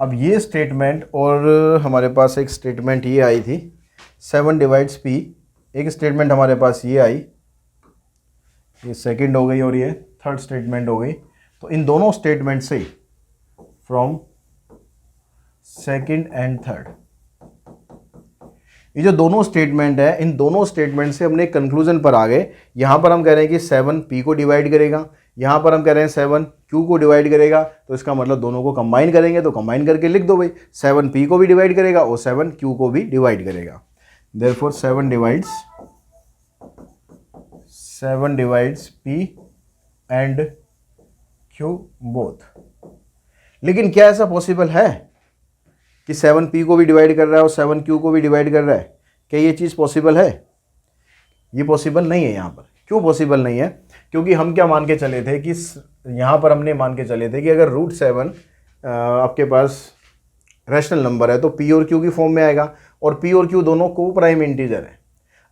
अब ये स्टेटमेंट, और हमारे पास एक स्टेटमेंट ये आई थी 7 डिवाइड्स P, एक स्टेटमेंट हमारे पास ये आई, ये सेकंड हो गई और ये थर्ड स्टेटमेंट हो गई। तो इन दोनों स्टेटमेंट से फ्रॉम सेकंड एंड थर्ड, ये जो दोनों स्टेटमेंट है, इन दोनों स्टेटमेंट से हमने कंक्लूजन पर आ गए। यहां पर हम कह रहे हैं कि 7 P को डिवाइड करेगा, यहां पर हम कह रहे हैं 7 Q को डिवाइड करेगा। तो इसका मतलब दोनों को कंबाइन करेंगे, तो कंबाइन करके लिख दो भाई, 7 P को भी डिवाइड करेगा और 7 Q को भी डिवाइड करेगा। Therefore 7 divides P and Q both। लेकिन क्या ऐसा पॉसिबल है कि 7 P को भी डिवाइड कर रहा है और 7 Q को भी डिवाइड कर रहा है? क्या ये चीज़ पॉसिबल है? ये पॉसिबल नहीं है। यहाँ पर क्यों पॉसिबल नहीं है? क्योंकि हम क्या मान के चले थे कि यहाँ पर हमने मान के चले थे कि अगर √7 आपके पास रैशनल नंबर है तो P और Q की फॉर्म में आएगा, और P और Q दोनों को प्राइम इंटीजर है।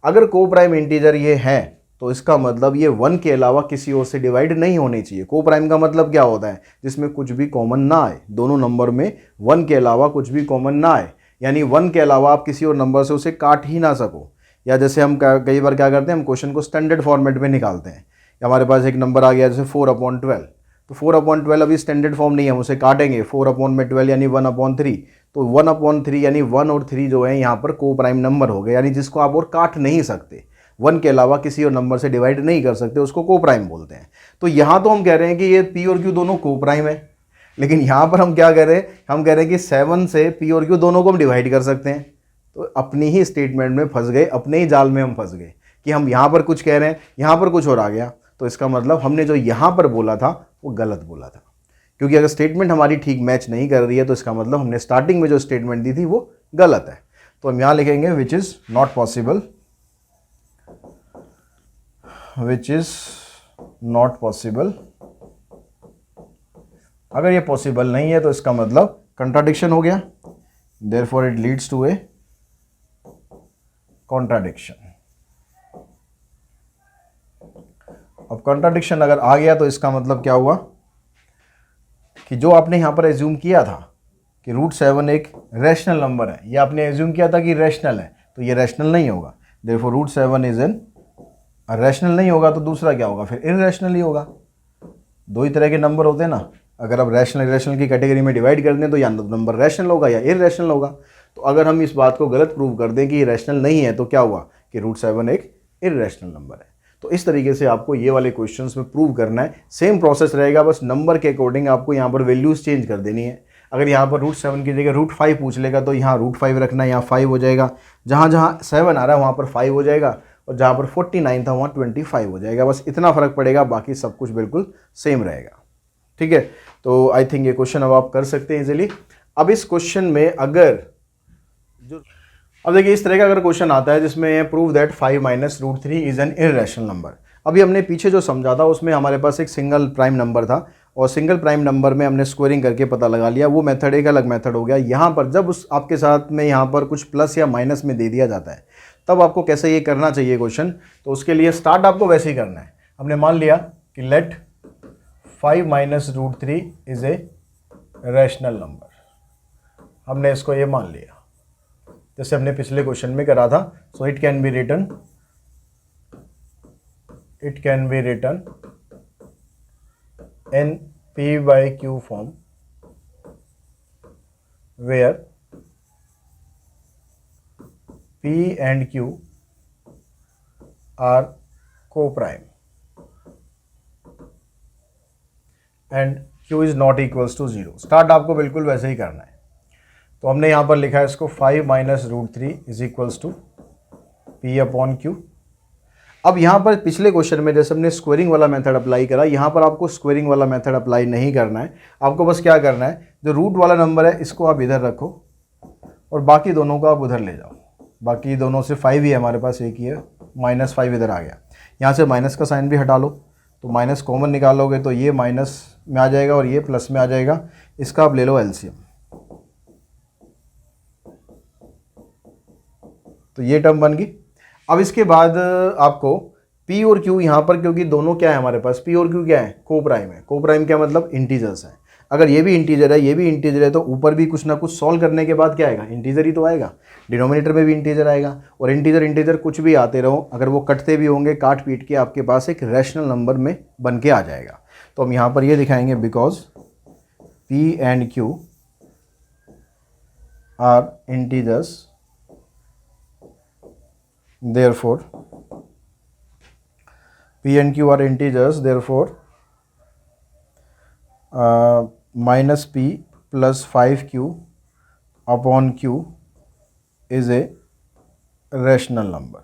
अगर को प्राइम इंटीजर ये हैं तो इसका मतलब ये 1 के अलावा किसी और से डिवाइड नहीं होनी चाहिए। को प्राइम का मतलब क्या होता है? जिसमें कुछ भी कॉमन ना आए, दोनों नंबर में 1 के अलावा कुछ भी कॉमन ना आए, यानी 1 के अलावा आप किसी और नंबर से उसे काट ही ना सको। या जैसे हम कई बार क्या करते हैं, हम क्वेश्चन को स्टैंडर्ड फॉर्मेट में निकालते हैं। हमारे पास एक नंबर आ गया जैसे 4/12, तो 4/12 अभी स्टैंडर्ड फॉर्म नहीं है, हम उसे काटेंगे 4/12 यानी 1/3। तो 1/3 यानी 1 और 3 जो है यहाँ पर को प्राइम नंबर हो गए, यानी जिसको आप और काट नहीं सकते, 1 के अलावा किसी और नंबर से डिवाइड नहीं कर सकते, उसको को प्राइम बोलते हैं। तो यहाँ तो हम कह रहे हैं कि ये पी और क्यू दोनों को प्राइम है, लेकिन यहाँ पर हम क्या कह रहे हैं, हम कह रहे हैं कि 7 से पी और क्यू दोनों को हम डिवाइड कर सकते हैं। तो अपनी ही स्टेटमेंट में फंस गए, अपने ही जाल में हम फंस गए कि हम यहाँ पर कुछ कह रहे हैं, यहाँ पर कुछ और आ गया। तो इसका मतलब हमने जो यहाँ पर बोला था वो गलत बोला था, क्योंकि अगर स्टेटमेंट हमारी ठीक मैच नहीं कर रही है तो इसका मतलब हमने स्टार्टिंग में जो स्टेटमेंट दी थी वो गलत है। तो हम यहाँ लिखेंगे which is not possible, which is not possible. अगर ये पॉसिबल नहीं है तो इसका मतलब कंट्राडिक्शन हो गया, therefore it leads to a contradiction. अब कॉन्ट्राडिक्शन अगर आ गया तो इसका मतलब क्या हुआ कि जो आपने यहाँ पर एज्यूम किया था कि √7 एक रैशनल नंबर है, ये आपने एज्यूम किया था कि रैशनल है, तो ये रैशनल नहीं होगा, देयरफॉर √7 इज एन रैशनल नहीं होगा, तो दूसरा क्या होगा, फिर इररेशनल ही होगा। दो ही तरह के नंबर होते हैं ना, अगर आप रैशनल इररेशनल की कैटेगरी में डिवाइड कर दें तो या नंबर रैशनल होगा या इररेशनल होगा। तो अगर हम इस बात को गलत प्रूव कर दें कि ये रैशनल नहीं है तो क्या हुआ कि √7 एक इररेशनल नंबर है। तो इस तरीके से आपको ये वाले क्वेश्चंस में प्रूव करना है। सेम प्रोसेस रहेगा, बस नंबर के अकॉर्डिंग आपको यहाँ पर वैल्यूज़ चेंज कर देनी है। अगर यहाँ पर √7 की जगह √5 पूछ लेगा तो यहाँ √5 रखना है, यहाँ 5 हो जाएगा, जहाँ जहाँ 7 आ रहा है वहाँ पर 5 हो जाएगा, और जहाँ पर 49 था वहाँ 25 हो जाएगा। बस इतना फ़र्क पड़ेगा, बाकी सब कुछ बिल्कुल सेम रहेगा। ठीक है, तो आई थिंक ये क्वेश्चन अब आप कर सकते हैं इजीली। अब इस क्वेश्चन में अगर अब देखिए इस तरह का अगर क्वेश्चन आता है जिसमें prove that 5 - √3 is N irrational number. अभी हमने पीछे जो समझा था उसमें हमारे पास एक सिंगल प्राइम नंबर था, और सिंगल प्राइम नंबर में हमने स्क्वायरिंग करके पता लगा लिया, वो मेथड एक अलग मेथड हो गया। यहाँ पर जब उस आपके साथ में यहाँ पर कुछ प्लस या माइनस में दे दिया जाता है तब आपको कैसे ये करना चाहिए क्वेश्चन, तो उसके लिए स्टार्ट आपको वैसे ही करना है। हमने मान लिया कि let 5 - √3 is a rational number, हमने इसको ये मान लिया जैसे हमने पिछले क्वेश्चन में करा था। So it can be written in P/Q form where P and Q are co-prime and Q is not equals to 0। Start आपको बिल्कुल वैसे ही करना है। तो हमने यहाँ पर लिखा है इसको 5 - √3 इज इक्वल्स टू P/Q। अब यहाँ पर पिछले क्वेश्चन में जैसे हमने स्क्वायरिंग वाला मेथड अप्लाई करा, यहाँ पर आपको स्क्वायरिंग वाला मेथड अप्लाई नहीं करना है। आपको बस क्या करना है, जो रूट वाला नंबर है इसको आप इधर रखो और बाकी दोनों को आप उधर ले जाओ। बाकी दोनों से 5 ही है हमारे पास, एक ही है, -5 इधर आ गया। यहाँ से माइनस का साइन भी हटा लो, तो माइनस कॉमन निकालोगे तो ये माइनस में आ जाएगा और ये प्लस में आ जाएगा। इसका आप ले लो एलसीएम, तो ये टर्म बन गई। अब इसके बाद आपको P और Q यहाँ पर, क्योंकि दोनों क्या है हमारे पास, P और Q क्या है, को प्राइम है। को प्राइम क्या मतलब, इंटीजर्स है। अगर ये भी इंटीजर है, ये भी इंटीजर है, तो ऊपर भी कुछ ना कुछ सॉल्व करने के बाद क्या आएगा, इंटीजर ही तो आएगा। डिनोमिनेटर में भी इंटीजर आएगा, और इंटीजर कुछ भी आते रहो, अगर वो कटते भी होंगे काट पीट के आपके पास एक रैशनल नंबर में बन के आ जाएगा। तो हम यहाँ पर ये दिखाएंगे because P and Q are integers, therefore P and Q are integers, therefore -P plus 5Q upon Q is a rational number।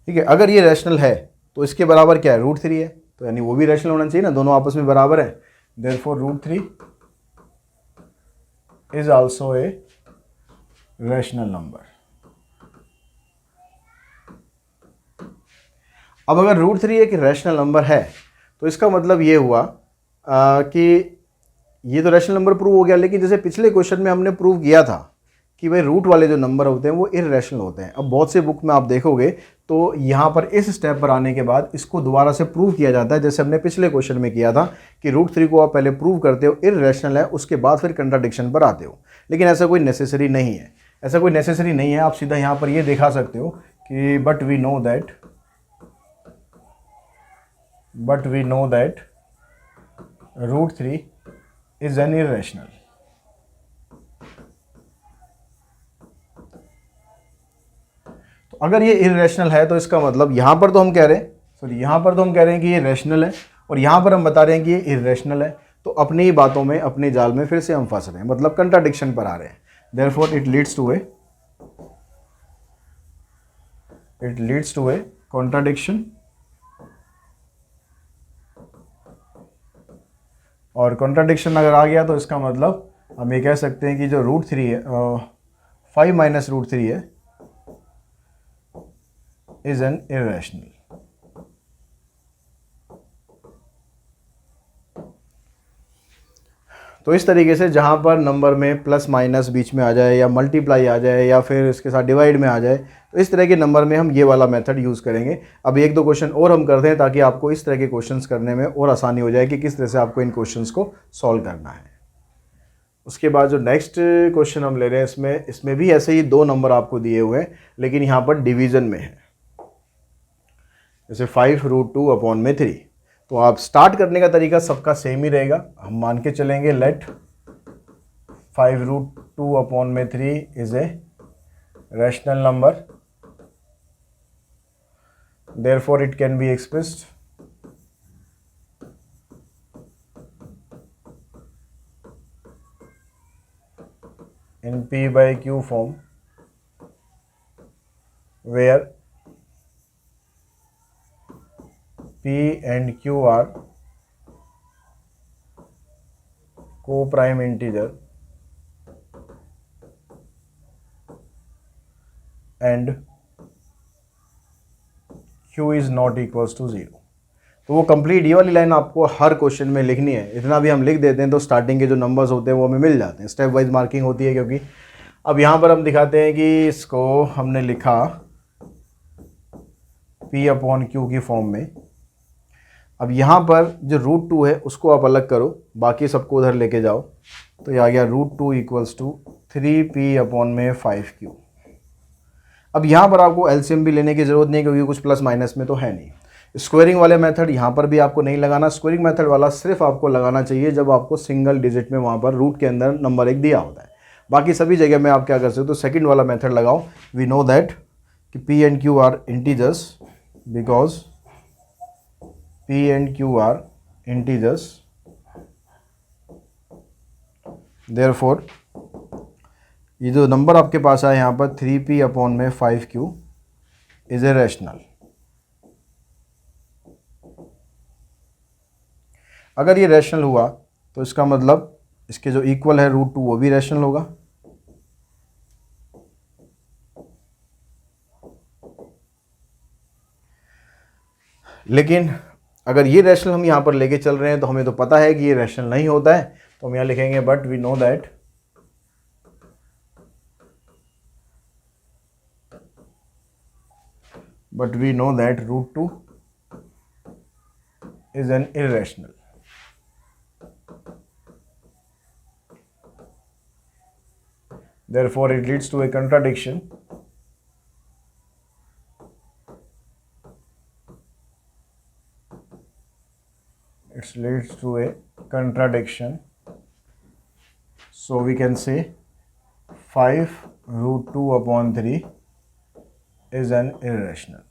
ठीक है, अगर ये रैशनल है तो इसके बराबर क्या है, √3 है, तो यानी वो भी रैशनल होना चाहिए ना, दोनों आपस में बराबर है। therefore √3 is also a rational number. अब अगर √3 एक रैशनल नंबर है तो इसका मतलब ये हुआ कि ये तो रैशनल नंबर प्रूव हो गया, लेकिन जैसे पिछले क्वेश्चन में हमने प्रूव किया था कि भाई रूट वाले जो नंबर होते हैं वो इररेशनल होते हैं। अब बहुत से बुक में आप देखोगे तो यहाँ पर इस स्टेप पर आने के बाद इसको दोबारा से प्रूव किया जाता है, जैसे हमने पिछले क्वेश्चन में किया था कि √3 को आप पहले प्रूव करते हो इररेशनल है, उसके बाद फिर कंट्राडिक्शन पर आते हो। लेकिन ऐसा कोई नेसेसरी नहीं है, ऐसा कोई नेसेसरी नहीं है। आप सीधा यहाँ पर ये दिखा सकते हो कि but we know that but we know that root 3 is an irrational. तो अगर ये इरेशनल है तो इसका मतलब यहां पर तो हम कह रहे हैं, सॉरी यहां पर तो हम कह रहे हैं कि ये रैशनल है, और यहां पर हम बता रहे हैं कि ये इरेशनल है। तो अपनी ही बातों में, अपने जाल में फिर से हम फंस रहे हैं, मतलब कंट्राडिक्शन पर आ रहे हैं। Therefore it leads to a contradiction, और कॉन्ट्राडिक्शन अगर आ गया तो इसका मतलब हम ये कह सकते हैं कि जो रूट 3 है, 5 माइनस रूट 3 है, इज एन इरेशनल। तो इस तरीके से जहाँ पर नंबर में प्लस माइनस बीच में आ जाए, या मल्टीप्लाई आ जाए, या फिर इसके साथ डिवाइड में आ जाए, तो इस तरह के नंबर में हम ये वाला मेथड यूज़ करेंगे। अब एक दो क्वेश्चन और हम करते हैं ताकि आपको इस तरह के क्वेश्चंस करने में और आसानी हो जाए कि किस तरह से आपको इन क्वेश्चंस को सॉल्व करना है। उसके बाद जो नेक्स्ट क्वेश्चन हम ले रहे हैं, इसमें भी ऐसे ही दो नंबर आपको दिए हुए हैं, लेकिन यहाँ पर डिवीज़न में है। जैसे 5√2/3। तो आप स्टार्ट करने का तरीका सबका सेम ही रहेगा। हम मान के चलेंगे let 5√2/3 is a rational number, therefore it can be expressed in P/Q form, where P and Q are co-prime integer and Q is not equals to 0। तो वो कंप्लीट ये वाली लाइन आपको हर क्वेश्चन में लिखनी है। इतना भी हम लिख देते हैं तो स्टार्टिंग के जो नंबर्स होते हैं वो हमें मिल जाते हैं। स्टेप वाइज मार्किंग होती है, क्योंकि अब यहाँ पर हम दिखाते हैं कि इसको हमने लिखा P/Q की फॉर्म में। अब यहाँ पर जो √2 है उसको आप अलग करो, बाकी सबको उधर लेके जाओ, तो ये आ गया √2 इक्वल्स टू 3P/5Q। अब यहाँ पर आपको एलसीएम भी लेने की ज़रूरत नहीं, क्योंकि कुछ प्लस माइनस में तो है नहीं। स्क्वायरिंग वाले मेथड यहाँ पर भी आपको नहीं लगाना। स्क्वायरिंग मेथड वाला सिर्फ आपको लगाना चाहिए जब आपको सिंगल डिजिट में वहाँ पर रूट के अंदर नंबर 1 दिया होता है। बाकी सभी जगह में आप क्या कर सकते हो, तो सेकंड वाला मेथड लगाओ। वी नो दैट कि P and Q are integers, because P and Q are integers, therefore ये जो नंबर आपके पास आया यहाँ पर 3P/5Q इज ए रैशनल। अगर ये रैशनल हुआ तो इसका मतलब इसके जो इक्वल है √2 वो भी रैशनल होगा। लेकिन अगर ये रैशनल हम यहाँ पर लेके चल रहे हैं तो हमें तो पता है कि ये रैशनल नहीं होता है, तो हम यहाँ लिखेंगे but we know that √2 is an irrational। Therefore, it leads to a contradiction So we can say 5√2/3 is an irrational।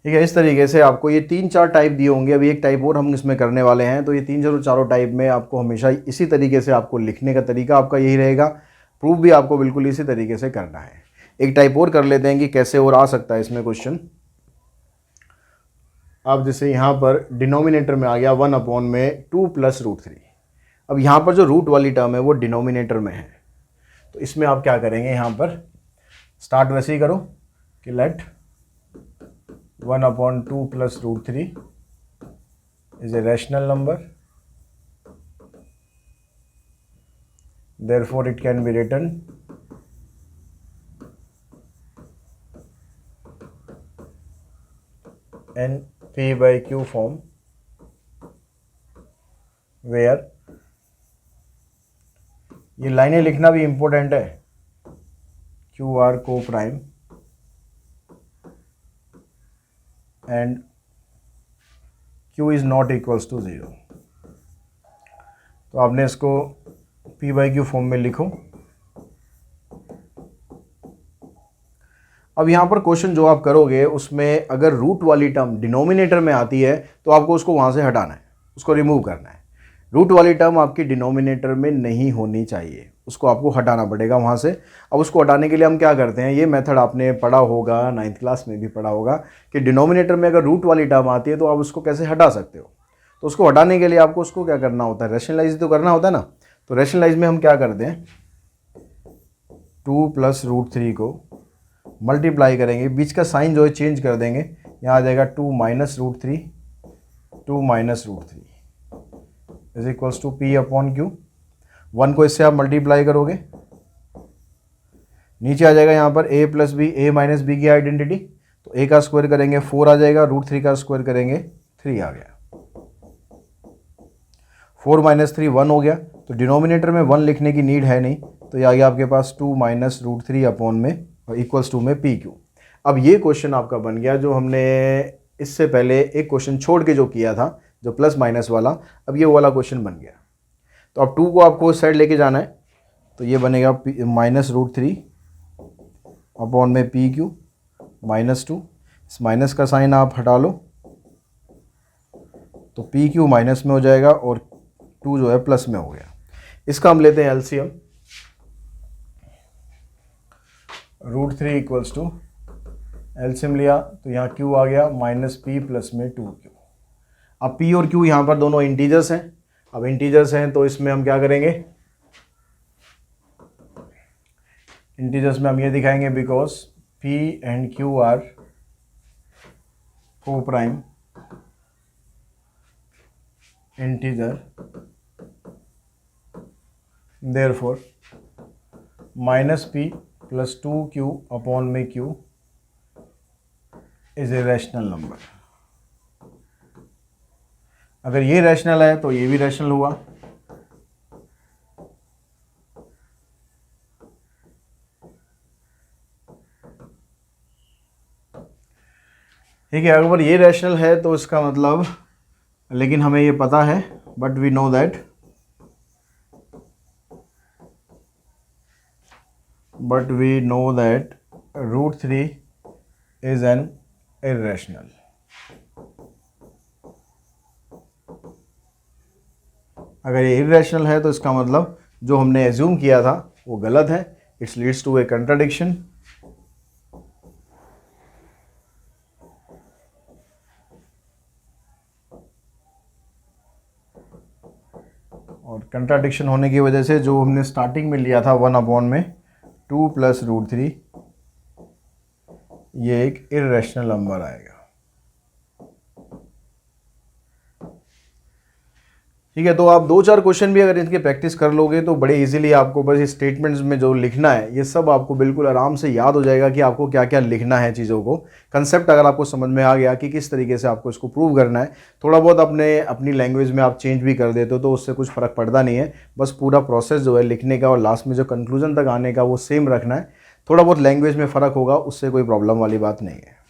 ठीक है, इस तरीके से आपको ये 3-4 टाइप दिए होंगे। अभी एक टाइप और हम इसमें करने वाले हैं, तो ये 3-4 टाइप में आपको हमेशा इसी तरीके से आपको लिखने का तरीका आपका यही रहेगा। प्रूफ भी आपको बिल्कुल इसी तरीके से करना है। एक टाइप और कर लेते हैं कि कैसे और आ सकता है इसमें क्वेश्चन। अब जैसे यहाँ पर डिनोमिनेटर में आ गया 1/2 + √3। अब यहाँ पर जो रूट वाली टर्म है वो डिनोमिनेटर में है, तो इसमें आप क्या करेंगे, यहाँ पर स्टार्ट वैसे ही करो कि late 1/2 + √3 is a rational number, therefore it can be written in P/Q form, where ये लाइनें लिखना भी इम्पोर्टेंट है, Q are coprime and q is not equals to 0। तो आपने इसको p/q फॉर्म में लिखो। अब यहाँ पर क्वेश्चन जो आप करोगे उसमें अगर रूट वाली टर्म डिनोमिनेटर में आती है तो आपको उसको वहाँ से हटाना है, उसको रिमूव करना है। रूट वाली टर्म आपकी डिनोमिनेटर में नहीं होनी चाहिए, उसको आपको हटाना पड़ेगा वहाँ से। अब उसको हटाने के लिए हम क्या करते हैं, ये मेथड आपने पढ़ा होगा, 9th क्लास में भी पढ़ा होगा कि डिनोमिनेटर में अगर रूट वाली टर्म आती है तो आप उसको कैसे हटा सकते हो। तो उसको हटाने के लिए आपको उसको क्या करना होता है, रैशनलाइज तो करना होता है ना। तो रैशनलाइज में हम क्या करते हैं, 2 + √3 को मल्टीप्लाई करेंगे, बीच का साइन जो है चेंज कर देंगे, यहाँ आ जाएगा 2 - √3 इज इक्वल्स टू p/q। 1 को इससे आप मल्टीप्लाई करोगे, नीचे आ जाएगा यहाँ पर a + b, a - b की आइडेंटिटी, तो a का स्क्वायर करेंगे 4 आ जाएगा, √3 का स्क्वायर करेंगे 3 आ गया। 4 - 3 1 हो गया, तो डिनोमिनेटर में 1 लिखने की नीड है नहीं, तो ये आ गया आपके पास 2 - √3 इक्वल्स टू में pq। अब ये क्वेश्चन आपका बन गया जो हमने इससे पहले एक क्वेश्चन छोड़ के जो किया था, जो प्लस माइनस वाला, अब ये वाला क्वेश्चन बन गया। तो अब 2 को आपको उस साइड लेके जाना है, तो ये बनेगा -√3 में pq -2। इस माइनस का साइन आप हटा लो तो pq माइनस में हो जाएगा और 2 जो है प्लस में हो गया। इसका हम लेते हैं एलसीएम। √3 इक्वल्स टू एलसीएम लिया तो यहाँ q आ गया -p + में 2q। अब p और q यहाँ पर दोनों इंटीजर्स हैं। अब इंटीजर्स हैं तो इसमें हम क्या करेंगे, इंटीजर्स में हम ये दिखाएंगे because p and q are co-prime integer, therefore -p + 2q में q is a rational number. अगर ये रैशनल है तो ये भी रैशनल हुआ। ठीक है, अगर ये रैशनल है तो इसका मतलब, लेकिन हमें ये पता है, but we know that √3 is an irrational. अगर ये इर्रेशनल है तो इसका मतलब जो हमने एज्यूम किया था वो गलत है। It's leads to a contradiction. और कंट्राडिक्शन होने की वजह से जो हमने स्टार्टिंग में लिया था 1 में 2 + √3, ये एक इर्रेशनल नंबर आएगा। ठीक है, तो आप 2-4 क्वेश्चन भी अगर इनके प्रैक्टिस कर लोगे तो बड़े इजीली आपको बस स्टेटमेंट्स में जो लिखना है ये सब आपको बिल्कुल आराम से याद हो जाएगा कि आपको क्या क्या लिखना है चीज़ों को। कंसेप्ट अगर आपको समझ में आ गया कि किस तरीके से आपको इसको प्रूव करना है, थोड़ा बहुत अपनी लैंग्वेज में आप चेंज भी कर देते हो तो उससे कुछ फ़र्क पड़ता नहीं है। बस पूरा प्रोसेस जो है लिखने का और लास्ट में जो कंक्लूजन तक आने का वो सेम रखना है। थोड़ा बहुत लैंग्वेज में फ़र्क होगा, उससे कोई प्रॉब्लम वाली बात नहीं है।